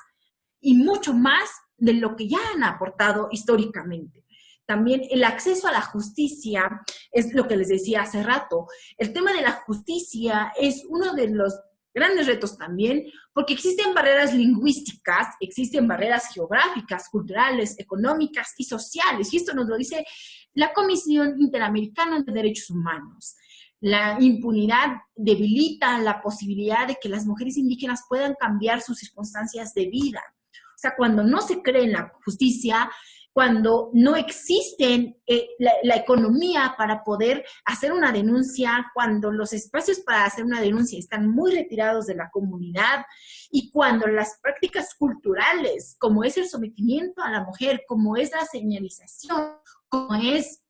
y mucho más de lo que ya han aportado históricamente. También el acceso a la justicia es lo que les decía hace rato. El tema de la justicia es uno de los grandes retos también, porque existen barreras lingüísticas, existen barreras geográficas, culturales, económicas y sociales, y esto nos lo dice la Comisión Interamericana de Derechos Humanos. La impunidad debilita la posibilidad de que las mujeres indígenas puedan cambiar sus circunstancias de vida. O sea, cuando no se cree en la justicia, cuando no existen la economía para poder hacer una denuncia, cuando los espacios para hacer una denuncia están muy retirados de la comunidad y cuando las prácticas culturales, como es el sometimiento a la mujer, como es la señalización, como es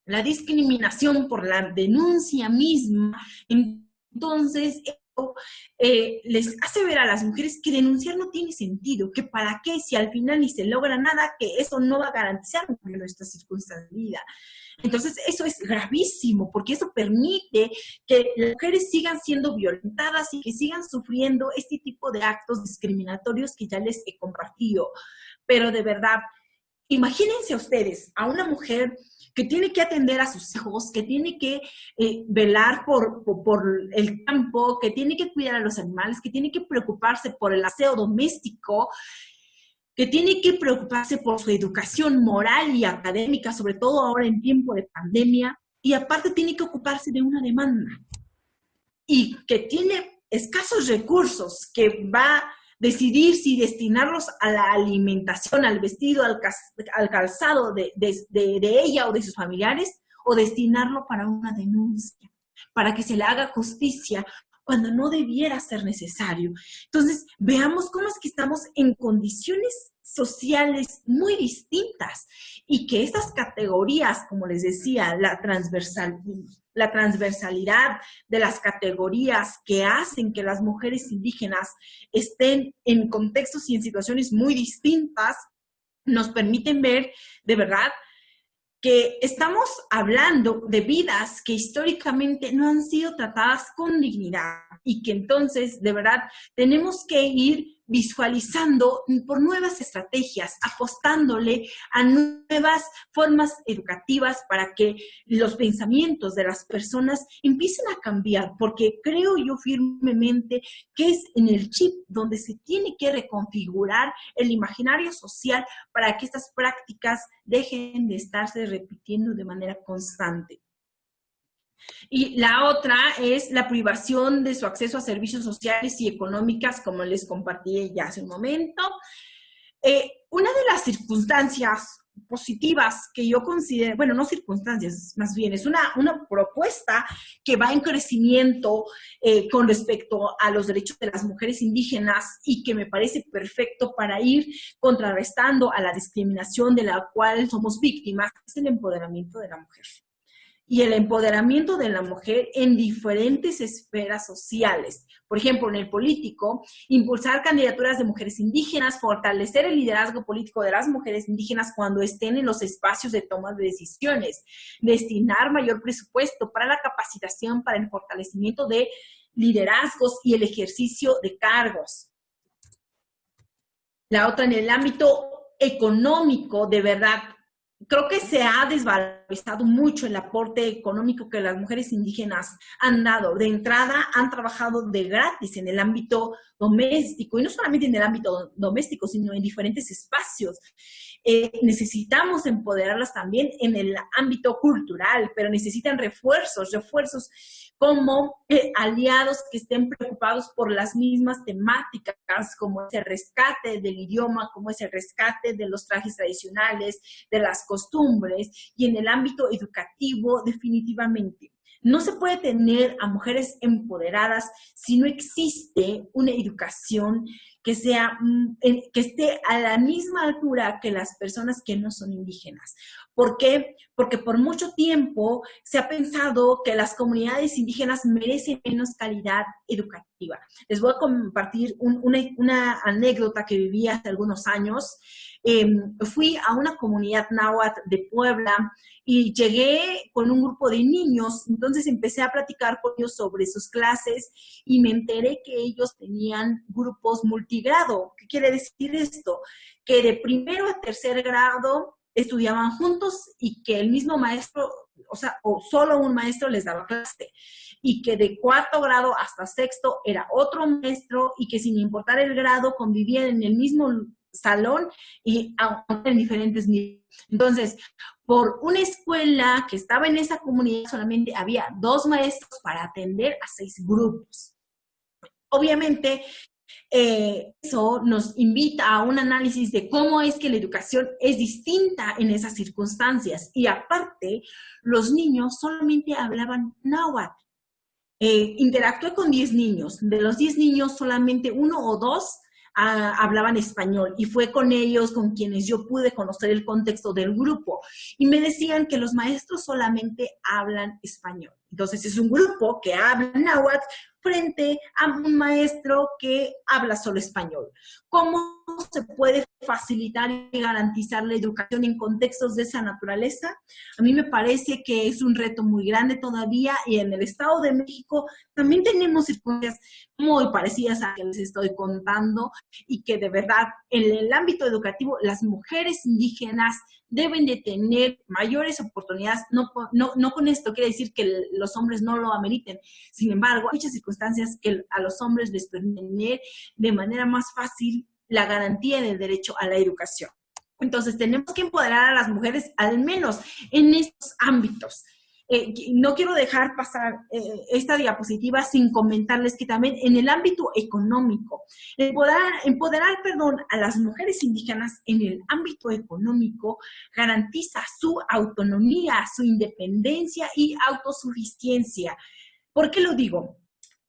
la discriminación por la denuncia misma, entonces les hace ver a las mujeres que denunciar no tiene sentido, que para qué, si al final ni se logra nada, que eso no va a garantizar nuestra circunstancia de vida. Entonces eso es gravísimo, porque eso permite que las mujeres sigan siendo violentadas y que sigan sufriendo este tipo de actos discriminatorios que ya les he compartido. Pero de verdad, imagínense ustedes a una mujer que tiene que atender a sus hijos, que tiene que velar por el campo, que tiene que cuidar a los animales, que tiene que preocuparse por el aseo doméstico, que tiene que preocuparse por su educación moral y académica, sobre todo ahora en tiempo de pandemia, y aparte tiene que ocuparse de una demanda, y que tiene escasos recursos, que va a decidir si destinarlos a la alimentación, al vestido, al calzado de ella o de sus familiares, o destinarlo para una denuncia, para que se le haga justicia, cuando no debiera ser necesario. Entonces, veamos cómo es que estamos en condiciones sociales muy distintas y que estas categorías, como les decía, la transversalidad de las categorías que hacen que las mujeres indígenas estén en contextos y en situaciones muy distintas, nos permiten ver de verdad que estamos hablando de vidas que históricamente no han sido tratadas con dignidad y que entonces, de verdad, tenemos que ir visualizando por nuevas estrategias, apostándole a nuevas formas educativas para que los pensamientos de las personas empiecen a cambiar, porque creo yo firmemente que es en el chip donde se tiene que reconfigurar el imaginario social para que estas prácticas dejen de estarse repitiendo de manera constante. Y la otra es la privación de su acceso a servicios sociales y económicas, como les compartí ya hace un momento. Una de las circunstancias positivas que yo considero, bueno, no circunstancias, más bien, es una propuesta que va en crecimiento con respecto a los derechos de las mujeres indígenas y que me parece perfecto para ir contrarrestando a la discriminación de la cual somos víctimas, es el empoderamiento de la mujer. Y el empoderamiento de la mujer en diferentes esferas sociales. Por ejemplo, en el político, impulsar candidaturas de mujeres indígenas, fortalecer el liderazgo político de las mujeres indígenas cuando estén en los espacios de toma de decisiones, destinar mayor presupuesto para la capacitación, para el fortalecimiento de liderazgos y el ejercicio de cargos. La otra, en el ámbito económico, de verdad, creo que se ha desvalorizado mucho el aporte económico que las mujeres indígenas han dado. De entrada, han trabajado de gratis en el ámbito doméstico, y no solamente en el ámbito doméstico, sino en diferentes espacios. Necesitamos empoderarlas también en el ámbito cultural, pero necesitan refuerzos como aliados que estén preocupados por las mismas temáticas, como es el rescate del idioma, como es el rescate de los trajes tradicionales, de las costumbres, y en el ámbito educativo definitivamente. No se puede tener a mujeres empoderadas si no existe una educación que esté a la misma altura que las personas que no son indígenas. ¿Por qué? Porque por mucho tiempo se ha pensado que las comunidades indígenas merecen menos calidad educativa. Les voy a compartir una anécdota que viví hace algunos años. Fui a una comunidad náhuatl de Puebla y llegué con un grupo de niños, entonces empecé a platicar con ellos sobre sus clases y me enteré que ellos tenían grupos multigrado. ¿Qué quiere decir esto? Que de primero a tercer grado estudiaban juntos y que el mismo maestro, o solo un maestro les daba clase, y que de cuarto grado hasta sexto era otro maestro y que sin importar el grado convivían en el mismo salón y en diferentes niveles. Entonces, por una escuela que estaba en esa comunidad solamente había 2 maestros para atender a 6 grupos. Obviamente, eso nos invita a un análisis de cómo es que la educación es distinta en esas circunstancias. Y aparte, los niños solamente hablaban náhuatl. Interactué con 10 niños. De los 10 niños, solamente 1 o 2 hablaban español, y fue con ellos con quienes yo pude conocer el contexto del grupo, y me decían que los maestros solamente hablan español. Entonces es un grupo que habla náhuatl frente a un maestro que habla solo español. ¿Cómo se puede facilitar y garantizar la educación en contextos de esa naturaleza? A mí me parece que es un reto muy grande todavía, y en el Estado de México también tenemos circunstancias muy parecidas a las que les estoy contando, y que de verdad en el ámbito educativo las mujeres indígenas deben de tener mayores oportunidades. No con esto quiere decir que los hombres no lo ameriten. Sin embargo, hay muchas circunstancias que a los hombres les permiten tener de manera más fácil la garantía del derecho a la educación. Entonces, tenemos que empoderar a las mujeres, al menos en estos ámbitos. No quiero dejar pasar esta diapositiva sin comentarles que también en el ámbito económico, empoderar a las mujeres indígenas en el ámbito económico garantiza su autonomía, su independencia y autosuficiencia. ¿Por qué lo digo?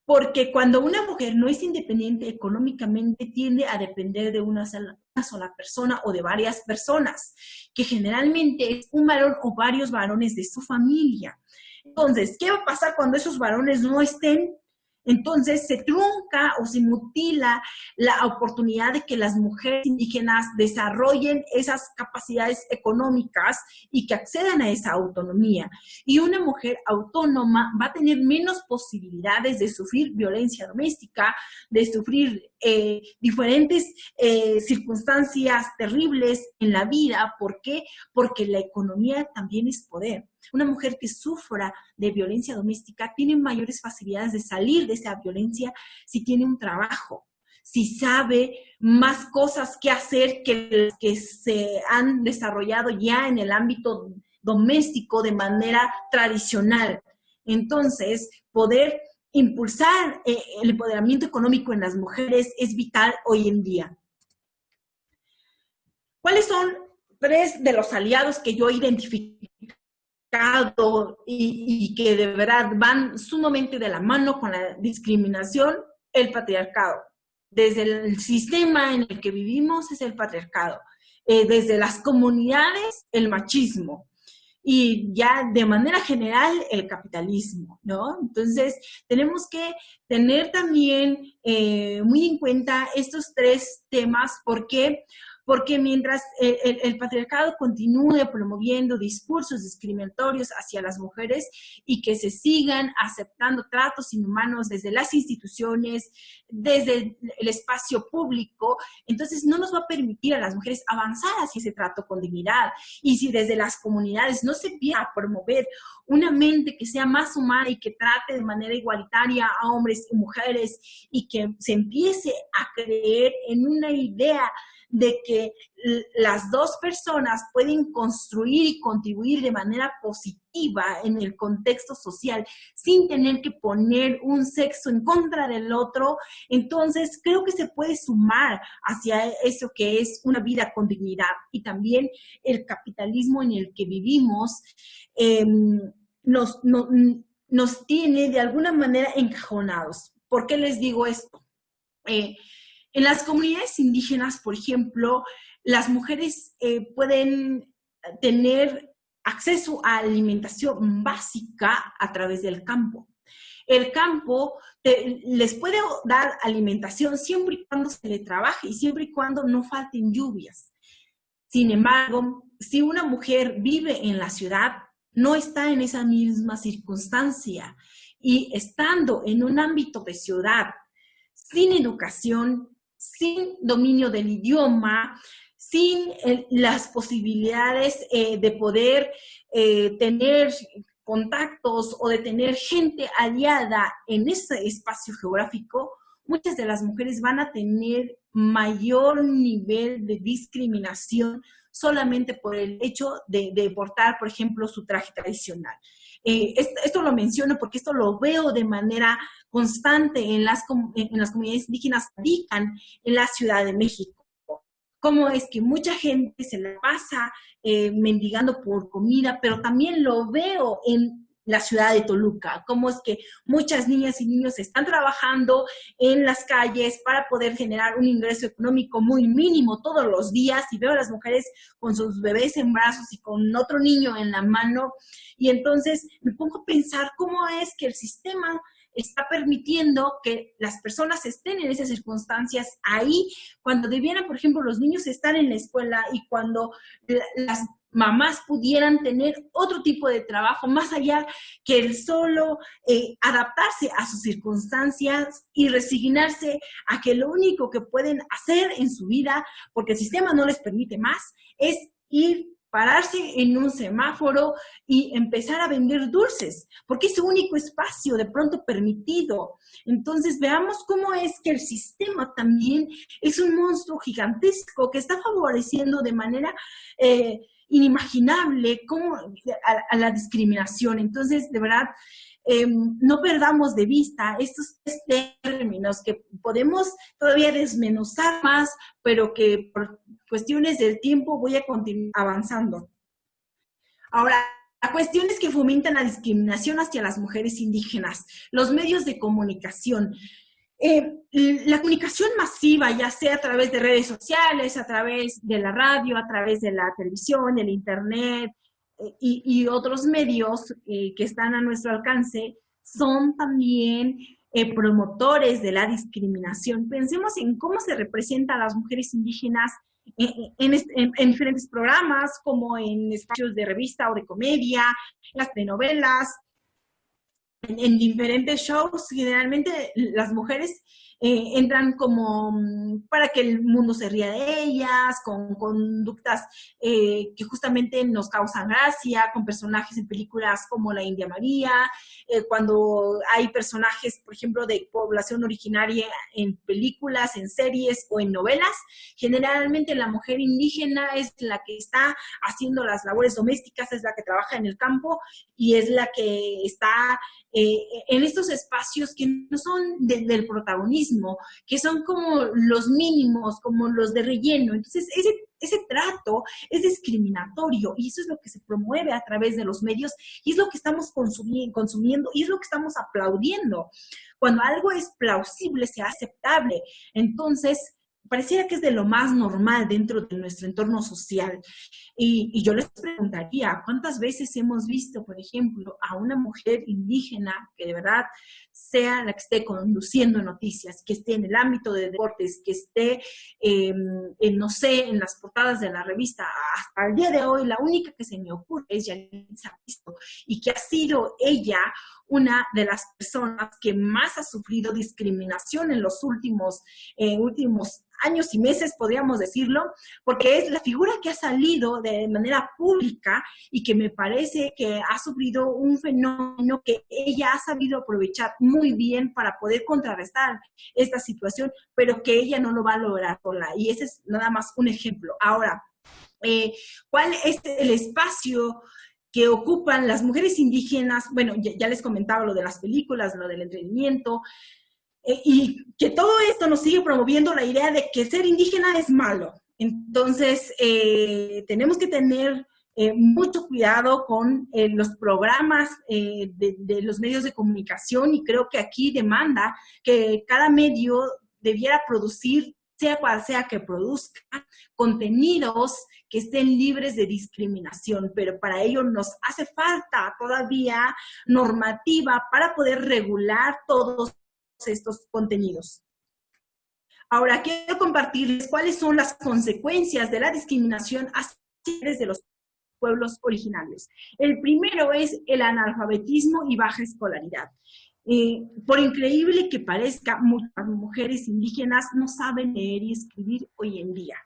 Porque cuando una mujer no es independiente económicamente, tiende a depender de una sola persona o de varias personas, que generalmente es un varón o varios varones de su familia. Entonces, ¿qué va a pasar cuando esos varones no estén? Entonces se trunca o se mutila la oportunidad de que las mujeres indígenas desarrollen esas capacidades económicas y que accedan a esa autonomía. Y una mujer autónoma va a tener menos posibilidades de sufrir violencia doméstica, de sufrir diferentes circunstancias terribles en la vida. ¿Por qué? Porque la economía también es poder. Una mujer que sufra de violencia doméstica tiene mayores facilidades de salir de esa violencia si tiene un trabajo, si sabe más cosas que hacer que las que se han desarrollado ya en el ámbito doméstico de manera tradicional. Entonces, poder impulsar el empoderamiento económico en las mujeres es vital hoy en día. ¿Cuáles son tres de los aliados que yo he identificado y que de verdad van sumamente de la mano con la discriminación, el patriarcado. Desde el sistema en el que vivimos es el patriarcado. Desde las comunidades, el machismo. Y ya de manera general, el capitalismo, ¿no? Entonces, tenemos que tener también muy en cuenta estos tres temas. ¿Por qué? Porque mientras el patriarcado continúe promoviendo discursos discriminatorios hacia las mujeres y que se sigan aceptando tratos inhumanos desde las instituciones, desde el espacio público, entonces no nos va a permitir a las mujeres avanzar hacia ese trato con dignidad. Y si desde las comunidades no se empieza a promover una mente que sea más humana y que trate de manera igualitaria a hombres y mujeres y que se empiece a creer en una idea de que las dos personas pueden construir y contribuir de manera positiva en el contexto social sin tener que poner un sexo en contra del otro, entonces creo que se puede sumar hacia eso que es una vida con dignidad. Y también el capitalismo en el que vivimos nos tiene de alguna manera encajonados. ¿Por qué les digo esto? En las comunidades indígenas, por ejemplo, las mujeres pueden tener acceso a alimentación básica a través del campo. El campo les puede dar alimentación siempre y cuando se le trabaje y siempre y cuando no falten lluvias. Sin embargo, si una mujer vive en la ciudad, no está en esa misma circunstancia y estando en un ámbito de ciudad, sin educación, sin dominio del idioma, sin las posibilidades de poder tener contactos o de tener gente aliada en ese espacio geográfico, muchas de las mujeres van a tener mayor nivel de discriminación solamente por el hecho de portar, por ejemplo, su traje tradicional. Esto lo menciono porque esto lo veo de manera constante en las comunidades indígenas que radican en la Ciudad de México. Cómo es que mucha gente se la pasa mendigando por comida, pero también lo veo en la ciudad de Toluca, cómo es que muchas niñas y niños están trabajando en las calles para poder generar un ingreso económico muy mínimo todos los días, y veo a las mujeres con sus bebés en brazos y con otro niño en la mano, y entonces me pongo a pensar cómo es que el sistema está permitiendo que las personas estén en esas circunstancias ahí, cuando debieran, por ejemplo, los niños estar en la escuela y cuando las mamás pudieran tener otro tipo de trabajo, más allá que el solo adaptarse a sus circunstancias y resignarse a que lo único que pueden hacer en su vida, porque el sistema no les permite más, es pararse en un semáforo y empezar a vender dulces, porque es su único espacio de pronto permitido. Entonces veamos cómo es que el sistema también es un monstruo gigantesco que está favoreciendo de manera inimaginable a la discriminación. Entonces, de verdad, no perdamos de vista estos términos que podemos todavía desmenuzar más, pero que por cuestiones del tiempo voy a continuar avanzando. Ahora, cuestiones que fomentan la discriminación hacia las mujeres indígenas, los medios de comunicación. La comunicación masiva, ya sea a través de redes sociales, a través de la radio, a través de la televisión, el internet y otros medios que están a nuestro alcance, son también promotores de la discriminación. Pensemos en cómo se representa a las mujeres indígenas en diferentes programas, como en espacios de revista o de comedia, las telenovelas, en diferentes shows. Generalmente las mujeres entran como para que el mundo se ría de ellas, con conductas que justamente nos causan gracia, con personajes en películas como La India María, cuando hay personajes, por ejemplo, de población originaria en películas, en series o en novelas. Generalmente la mujer indígena es la que está haciendo las labores domésticas, es la que trabaja en el campo y es la que está en estos espacios que no son del protagonismo, mismo, que son como los mínimos, como los de relleno. Entonces, ese trato es discriminatorio y eso es lo que se promueve a través de los medios y es lo que estamos consumiendo y es lo que estamos aplaudiendo. Cuando algo es plausible, sea aceptable, entonces pareciera que es de lo más normal dentro de nuestro entorno social. Y yo les preguntaría, ¿cuántas veces hemos visto, por ejemplo, a una mujer indígena que de verdad sea la que esté conduciendo noticias, que esté en el ámbito de deportes, que esté, no sé, en las portadas de la revista? Hasta el día de hoy, la única que se me ocurre es Yalitza Aparicio, y que ha sido ella una de las personas que más ha sufrido discriminación en los últimos años y meses, podríamos decirlo, porque es la figura que ha salido de manera pública y que me parece que ha sufrido un fenómeno que ella ha sabido aprovechar muy bien para poder contrarrestar esta situación, pero que ella no lo va a lograr sola. Y ese es nada más un ejemplo. Ahora, ¿cuál es el espacio que ocupan las mujeres indígenas? Bueno, ya les comentaba lo de las películas, lo del entretenimiento, y que todo esto nos sigue promoviendo la idea de que ser indígena es malo. Entonces, tenemos que tener mucho cuidado con los programas de los medios de comunicación, y creo que aquí demanda que cada medio debiera producir, sea cual sea que produzca, contenidos que estén libres de discriminación, pero para ello nos hace falta todavía normativa para poder regular todos estos contenidos. Ahora, quiero compartirles cuáles son las consecuencias de la discriminación hacia de los pueblos originarios. El primero es el analfabetismo y baja escolaridad. Por increíble que parezca, muchas mujeres indígenas no saben leer y escribir hoy en día.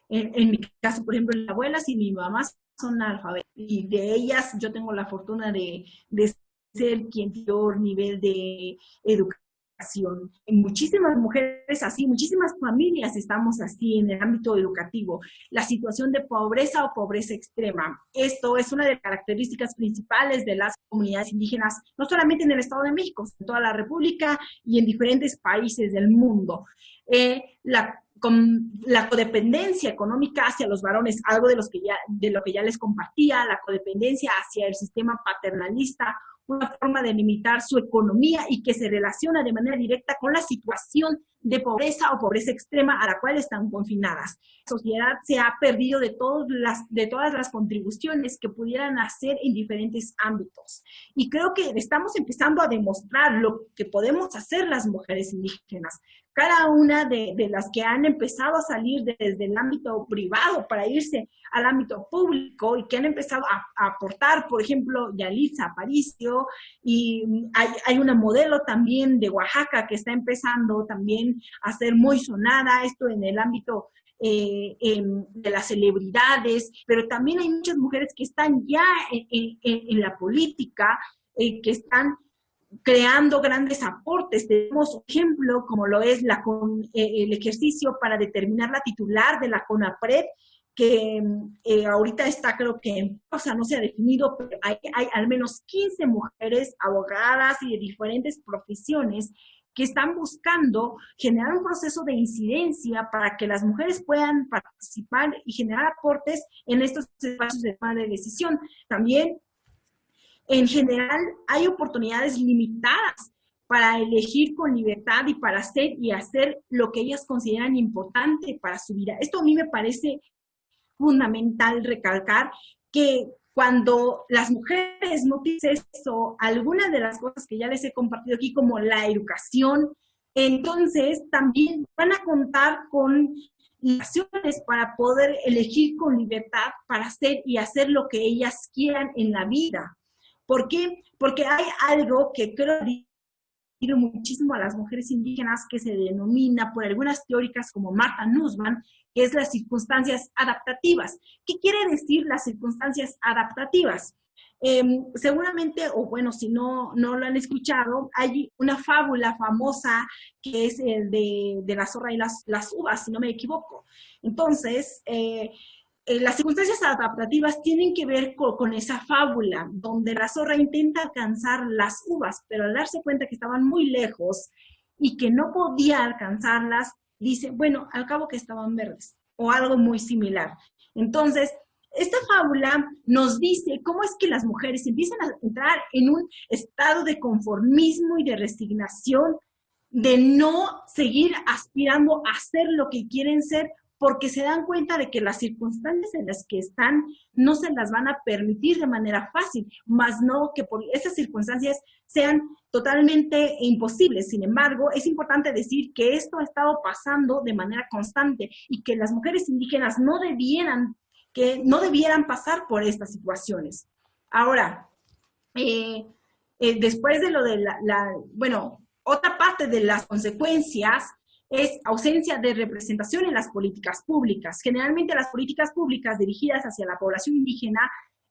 En mi caso, por ejemplo, mis abuelas y mi mamá son analfabetas, y de ellas yo tengo la fortuna de ser quien tiene mayor nivel de educación. Muchísimas mujeres así, muchísimas familias estamos así en el ámbito educativo. La situación de pobreza o pobreza extrema. Esto es una de las características principales de las comunidades indígenas, no solamente en el Estado de México, sino en toda la República y en diferentes países del mundo. Con la codependencia económica hacia los varones, algo de lo que ya les compartía, la codependencia hacia el sistema paternalista, una forma de limitar su economía y que se relaciona de manera directa con la situación de pobreza o pobreza extrema a la cual están confinadas. La sociedad se ha perdido de todas las contribuciones que pudieran hacer en diferentes ámbitos. Y creo que estamos empezando a demostrar lo que podemos hacer las mujeres indígenas. Cada una de las que han empezado a salir desde el ámbito privado para irse al ámbito público y que han empezado a aportar, por ejemplo, Yalitza Aparicio, y hay una modelo también de Oaxaca que está empezando también a ser muy sonada, esto en el ámbito de las celebridades, pero también hay muchas mujeres que están ya en la política, que están creando grandes aportes. Tenemos un ejemplo como lo es el ejercicio para determinar la titular de la CONAPRED, que ahorita está, creo que no se ha definido, pero hay al menos 15 mujeres abogadas y de diferentes profesiones que están buscando generar un proceso de incidencia para que las mujeres puedan participar y generar aportes en estos espacios de toma de decisión. También, en general, hay oportunidades limitadas para elegir con libertad y para hacer lo que ellas consideran importante para su vida. Esto a mí me parece fundamental recalcar, que cuando las mujeres no tienen acceso a algunas de las cosas que ya les he compartido aquí, como la educación, entonces también van a contar con acciones para poder elegir con libertad para hacer lo que ellas quieran en la vida. ¿Por qué? Porque hay algo que creo que muchísimo a las mujeres indígenas, que se denomina por algunas teóricas como Martha Nussbaum, que es las circunstancias adaptativas. ¿Qué quiere decir las circunstancias adaptativas? Seguramente, o bueno, si no lo han escuchado, hay una fábula famosa que es el de la zorra y las uvas, si no me equivoco. Entonces, las circunstancias adaptativas tienen que ver con esa fábula, donde la zorra intenta alcanzar las uvas, pero al darse cuenta que estaban muy lejos, y que no podía alcanzarlas, dice, bueno, al cabo que estaban verdes, o algo muy similar. Entonces, esta fábula nos dice cómo es que las mujeres empiezan a entrar en un estado de conformismo y de resignación, de no seguir aspirando a ser lo que quieren ser, porque se dan cuenta de que las circunstancias en las que están no se las van a permitir de manera fácil, más no que por esas circunstancias sean totalmente imposibles. Sin embargo, es importante decir que esto ha estado pasando de manera constante y que las mujeres indígenas no debieran pasar por estas situaciones. Ahora, después de lo de otra parte de las consecuencias es ausencia de representación en las políticas públicas. Generalmente las políticas públicas dirigidas hacia la población indígena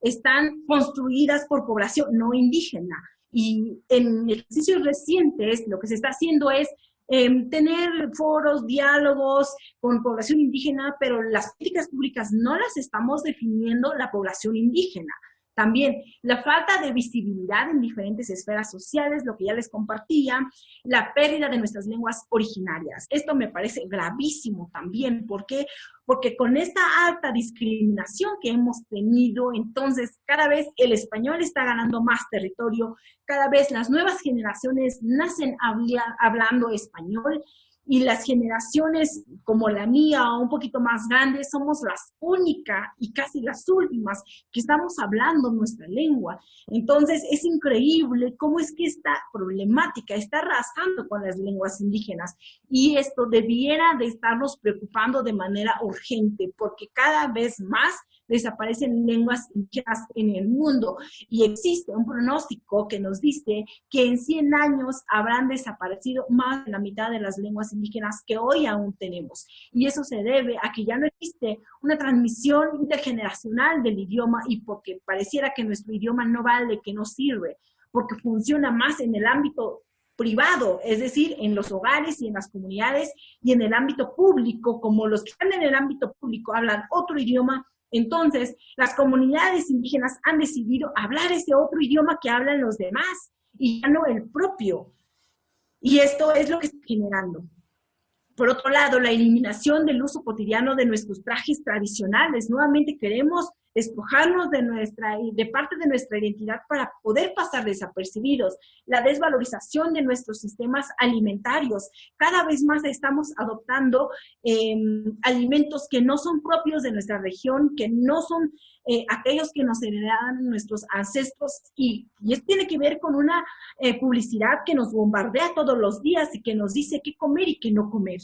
están construidas por población no indígena. Y en ejercicios recientes lo que se está haciendo es tener foros, diálogos con población indígena, pero las políticas públicas no las estamos definiendo la población indígena. También la falta de visibilidad en diferentes esferas sociales, lo que ya les compartía, la pérdida de nuestras lenguas originarias. Esto me parece gravísimo también. ¿Por qué? Porque con esta alta discriminación que hemos tenido, entonces cada vez el español está ganando más territorio, cada vez las nuevas generaciones nacen hablando español, y las generaciones como la mía o un poquito más grandes somos las únicas y casi las últimas que estamos hablando nuestra lengua. Entonces es increíble cómo es que esta problemática está arrasando con las lenguas indígenas, y esto debiera de estarnos preocupando de manera urgente, porque cada vez más desaparecen lenguas indígenas en el mundo, y existe un pronóstico que nos dice que en 100 años habrán desaparecido más de la mitad de las lenguas indígenas que hoy aún tenemos. Y eso se debe a que ya no existe una transmisión intergeneracional del idioma, y porque pareciera que nuestro idioma no vale, que no sirve, porque funciona más en el ámbito privado, es decir, en los hogares y en las comunidades, y en el ámbito público, como los que están en el ámbito público hablan otro idioma. Entonces, las comunidades indígenas han decidido hablar ese otro idioma que hablan los demás y ya no el propio. Y esto es lo que está generando. Por otro lado, la eliminación del uso cotidiano de nuestros trajes tradicionales. Nuevamente queremos despojarnos de parte de nuestra identidad para poder pasar desapercibidos. La desvalorización de nuestros sistemas alimentarios. Cada vez más estamos adoptando alimentos que no son propios de nuestra región, que no son aquellos que nos heredaron nuestros ancestros, y esto tiene que ver con una publicidad que nos bombardea todos los días y que nos dice qué comer y qué no comer.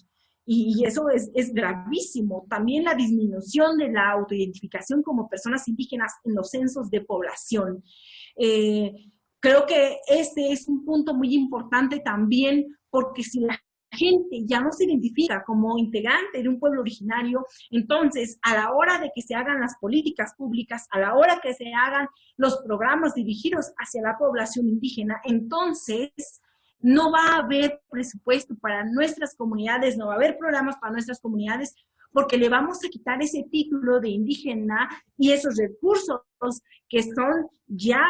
Y eso es gravísimo. También la disminución de la autoidentificación como personas indígenas en los censos de población. Creo que este es un punto muy importante también, porque si la gente ya no se identifica como integrante de un pueblo originario, entonces a la hora de que se hagan las políticas públicas, a la hora que se hagan los programas dirigidos hacia la población indígena, entonces no va a haber presupuesto para nuestras comunidades, no va a haber programas para nuestras comunidades, porque le vamos a quitar ese título de indígena y esos recursos que son ya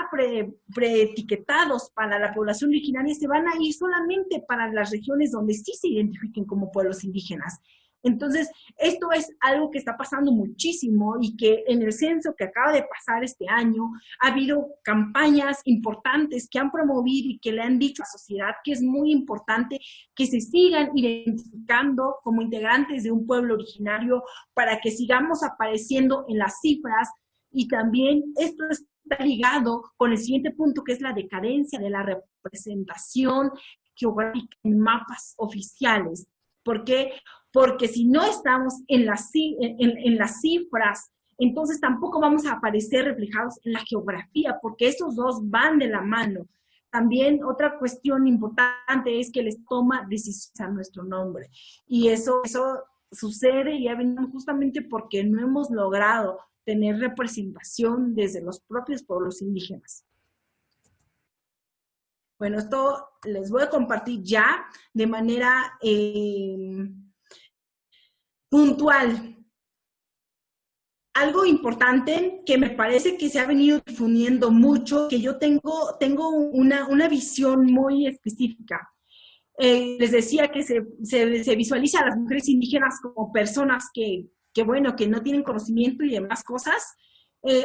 preetiquetados para la población originaria se van a ir solamente para las regiones donde sí se identifiquen como pueblos indígenas. Entonces, esto es algo que está pasando muchísimo, y que en el censo que acaba de pasar este año ha habido campañas importantes que han promovido y que le han dicho a la sociedad que es muy importante que se sigan identificando como integrantes de un pueblo originario para que sigamos apareciendo en las cifras. Y también esto está ligado con el siguiente punto, que es la decadencia de la representación geográfica en mapas oficiales. ¿Por qué? Porque si no estamos en las cifras, entonces tampoco vamos a aparecer reflejados en la geografía, porque esos dos van de la mano. También otra cuestión importante es que les toma decisiones a nuestro nombre. Y eso sucede y ha venido justamente porque no hemos logrado tener representación desde los propios pueblos indígenas. Bueno, esto les voy a compartir ya de manera puntual. Algo importante que me parece que se ha venido difundiendo mucho, que yo tengo una visión muy específica. Les decía que se visualiza a las mujeres indígenas como personas que no tienen conocimiento y demás cosas.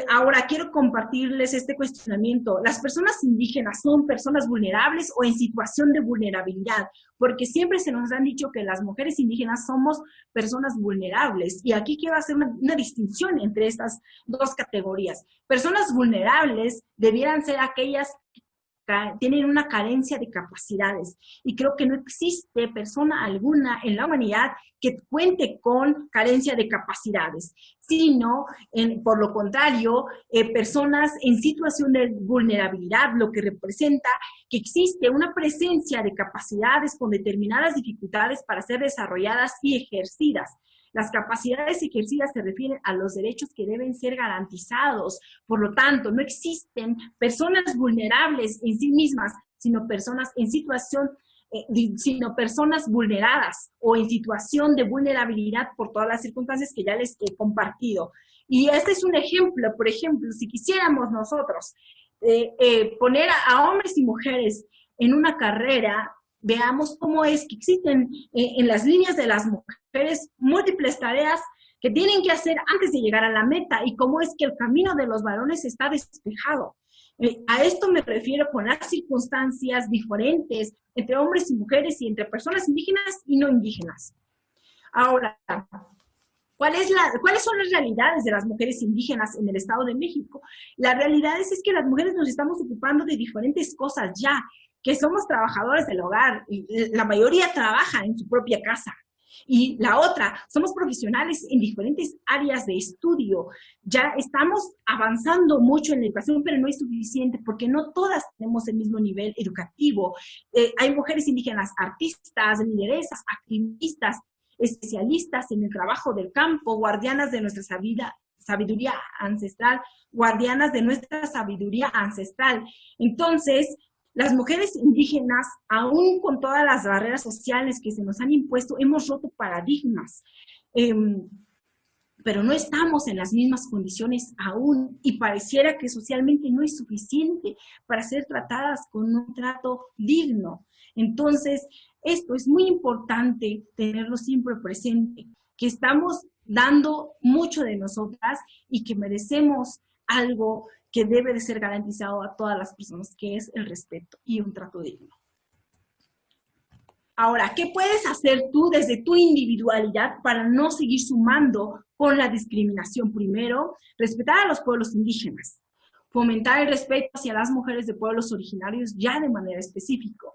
Ahora quiero compartirles este cuestionamiento. ¿Las personas indígenas son personas vulnerables o en situación de vulnerabilidad? Porque siempre se nos han dicho que las mujeres indígenas somos personas vulnerables. Y aquí quiero hacer una distinción entre estas dos categorías. Personas vulnerables debieran ser aquellas tienen una carencia de capacidades y creo que no existe persona alguna en la humanidad que cuente con carencia de capacidades, sino, por lo contrario, personas en situación de vulnerabilidad, lo que representa que existe una presencia de capacidades con determinadas dificultades para ser desarrolladas y ejercidas. Las capacidades ejercidas se refieren a los derechos que deben ser garantizados. Por lo tanto, no existen personas vulnerables en sí mismas, sino personas en situación, sino personas vulneradas o en situación de vulnerabilidad por todas las circunstancias que ya les he compartido. Y este es un ejemplo. Por ejemplo, si quisiéramos nosotros poner a hombres y mujeres en una carrera, veamos cómo es que existen en las líneas de las mujeres múltiples tareas que tienen que hacer antes de llegar a la meta y cómo es que el camino de los varones está despejado. A esto me refiero con las circunstancias diferentes entre hombres y mujeres y entre personas indígenas y no indígenas. Ahora, ¿cuáles son las realidades de las mujeres indígenas en el Estado de México? La realidad es que las mujeres nos estamos ocupando de diferentes cosas ya, que somos trabajadoras del hogar, y la mayoría trabaja en su propia casa. Y la otra, somos profesionales en diferentes áreas de estudio. Ya estamos avanzando mucho en la educación, pero no es suficiente porque no todas tenemos el mismo nivel educativo. Hay mujeres indígenas artistas, lideresas, activistas, especialistas en el trabajo del campo, guardianas de nuestra sabiduría ancestral, guardianas de nuestra sabiduría ancestral. Entonces, las mujeres indígenas, aún con todas las barreras sociales que se nos han impuesto, hemos roto paradigmas, pero no estamos en las mismas condiciones aún y pareciera que socialmente no es suficiente para ser tratadas con un trato digno. Entonces, esto es muy importante tenerlo siempre presente, que estamos dando mucho de nosotras y que merecemos algo que debe de ser garantizado a todas las personas, que es el respeto y un trato digno. Ahora, ¿qué puedes hacer tú desde tu individualidad para no seguir sumando con la discriminación? Primero, respetar a los pueblos indígenas, fomentar el respeto hacia las mujeres de pueblos originarios ya de manera específica.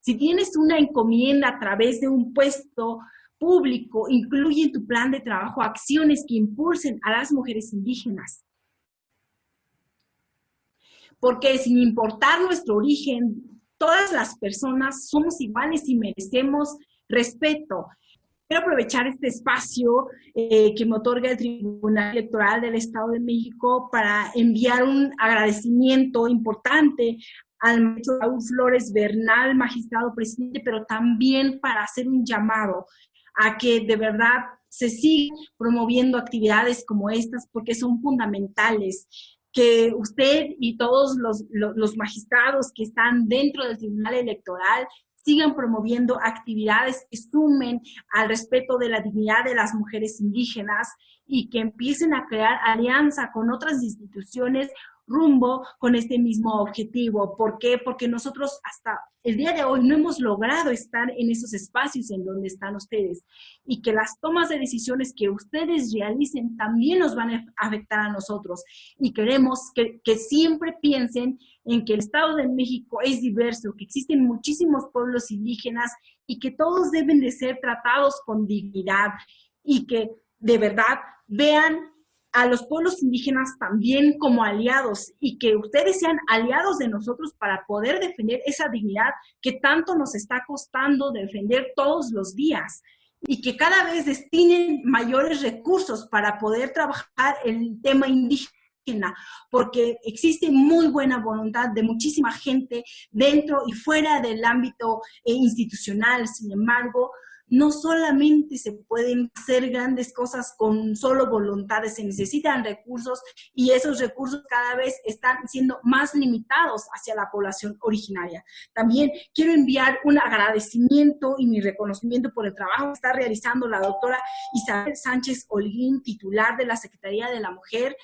Si tienes una encomienda a través de un puesto público, incluye en tu plan de trabajo acciones que impulsen a las mujeres indígenas. Porque sin importar nuestro origen, todas las personas somos iguales y merecemos respeto. Quiero aprovechar este espacio que me otorga el Tribunal Electoral del Estado de México para enviar un agradecimiento importante al maestro Raúl Flores Bernal, magistrado presidente, pero también para hacer un llamado a que de verdad se sigan promoviendo actividades como estas porque son fundamentales. Que usted y todos los magistrados que están dentro del Tribunal Electoral sigan promoviendo actividades que sumen al respeto de la dignidad de las mujeres indígenas y que empiecen a crear alianza con otras instituciones rumbo con este mismo objetivo. ¿Por qué? Porque nosotros hasta el día de hoy no hemos logrado estar en esos espacios en donde están ustedes y que las tomas de decisiones que ustedes realicen también nos van a afectar a nosotros y queremos que siempre piensen en que el Estado de México es diverso, que existen muchísimos pueblos indígenas y que todos deben de ser tratados con dignidad y que de verdad vean a los pueblos indígenas también como aliados y que ustedes sean aliados de nosotros para poder defender esa dignidad que tanto nos está costando defender todos los días y que cada vez destinen mayores recursos para poder trabajar el tema indígena, porque existe muy buena voluntad de muchísima gente dentro y fuera del ámbito institucional. Sin embargo, no solamente se pueden hacer grandes cosas con solo voluntades, se necesitan recursos y esos recursos cada vez están siendo más limitados hacia la población originaria. También quiero enviar un agradecimiento y mi reconocimiento por el trabajo que está realizando la doctora Isabel Sánchez Holguín, titular de la Secretaría de la Mujer.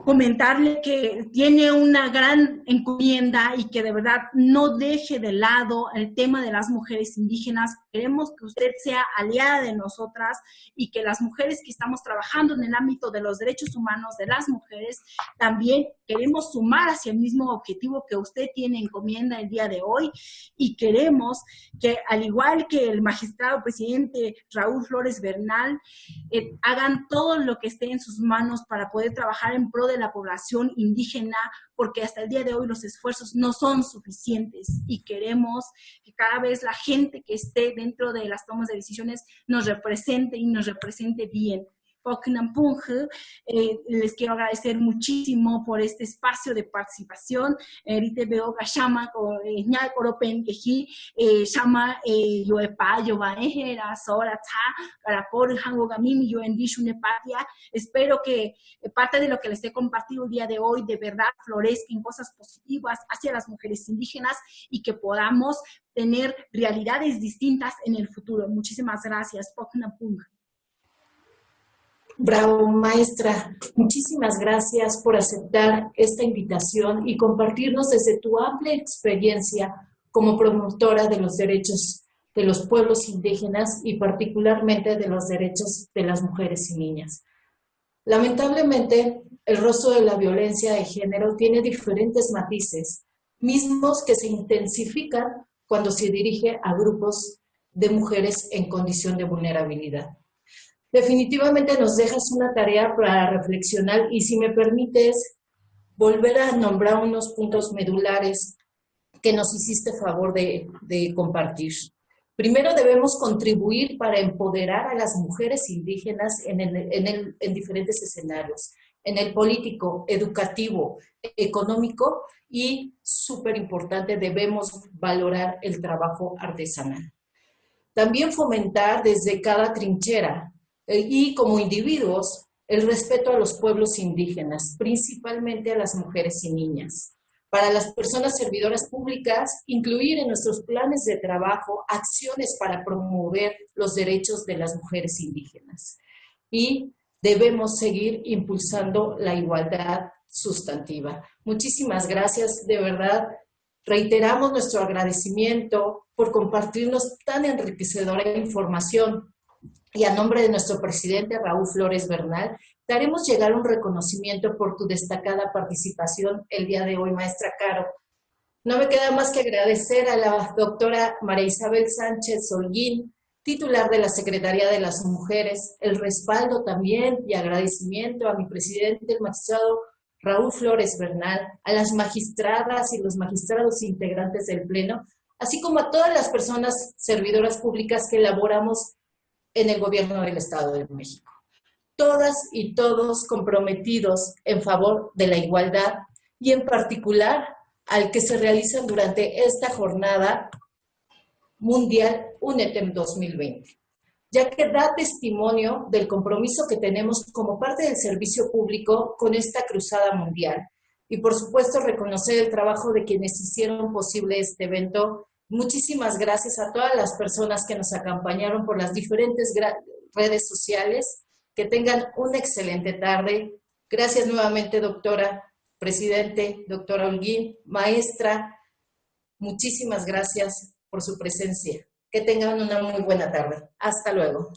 Comentarle que tiene una gran encomienda y que de verdad no deje de lado el tema de las mujeres indígenas. Queremos que usted sea aliada de nosotras y que las mujeres que estamos trabajando en el ámbito de los derechos humanos de las mujeres también queremos sumar hacia el mismo objetivo que usted tiene encomienda el día de hoy, y queremos que, al igual que el magistrado presidente Raúl Flores Bernal, hagan todo lo que esté en sus manos para poder trabajar en pro de la población indígena, porque hasta el día de hoy los esfuerzos no son suficientes y queremos que cada vez la gente que esté dentro de las tomas de decisiones nos represente y nos represente bien. Les quiero agradecer muchísimo por este espacio de participación. Ahorita veo que llama ña coropen que llama yoepa yobaejera sora ta para por hango gamim yo en dishune patia. Espero que parte de lo que les he compartido el día de hoy de verdad florezca en cosas positivas hacia las mujeres indígenas y que podamos tener realidades distintas en el futuro. Muchísimas gracias. Bravo, maestra. Muchísimas gracias por aceptar esta invitación y compartirnos desde tu amplia experiencia como promotora de los derechos de los pueblos indígenas y particularmente de los derechos de las mujeres y niñas. Lamentablemente, el rostro de la violencia de género tiene diferentes matices, mismos que se intensifican cuando se dirige a grupos de mujeres en condición de vulnerabilidad. Definitivamente nos dejas una tarea para reflexionar y, si me permites, volver a nombrar unos puntos medulares que nos hiciste favor de compartir. Primero, debemos contribuir para empoderar a las mujeres indígenas en diferentes escenarios, en el político, educativo, económico y, súper importante, debemos valorar el trabajo artesanal. También fomentar desde cada trinchera y como individuos el respeto a los pueblos indígenas, principalmente a las mujeres y niñas. Para las personas servidoras públicas, incluir en nuestros planes de trabajo acciones para promover los derechos de las mujeres indígenas. Y debemos seguir impulsando la igualdad sustantiva. Muchísimas gracias, de verdad. Reiteramos nuestro agradecimiento por compartirnos tan enriquecedora información. Y a nombre de nuestro presidente Raúl Flores Bernal, te haremos llegar un reconocimiento por tu destacada participación el día de hoy, maestra Caro. No me queda más que agradecer a la doctora María Isabel Sánchez Holguín, titular de la Secretaría de las Mujeres, el respaldo también y agradecimiento a mi presidente, el magistrado Raúl Flores Bernal, a las magistradas y los magistrados integrantes del Pleno, así como a todas las personas servidoras públicas que elaboramos en el gobierno del Estado de México. Todas y todos comprometidos en favor de la igualdad y en particular al que se realizan durante esta jornada mundial UNETEM 2020, ya que da testimonio del compromiso que tenemos como parte del servicio público con esta cruzada mundial. Y por supuesto reconocer el trabajo de quienes hicieron posible este evento. Muchísimas gracias a todas las personas que nos acompañaron por las diferentes redes sociales. Que tengan una excelente tarde. Gracias nuevamente, doctora, presidente, doctora Holguín, maestra. Muchísimas gracias por su presencia. Que tengan una muy buena tarde. Hasta luego.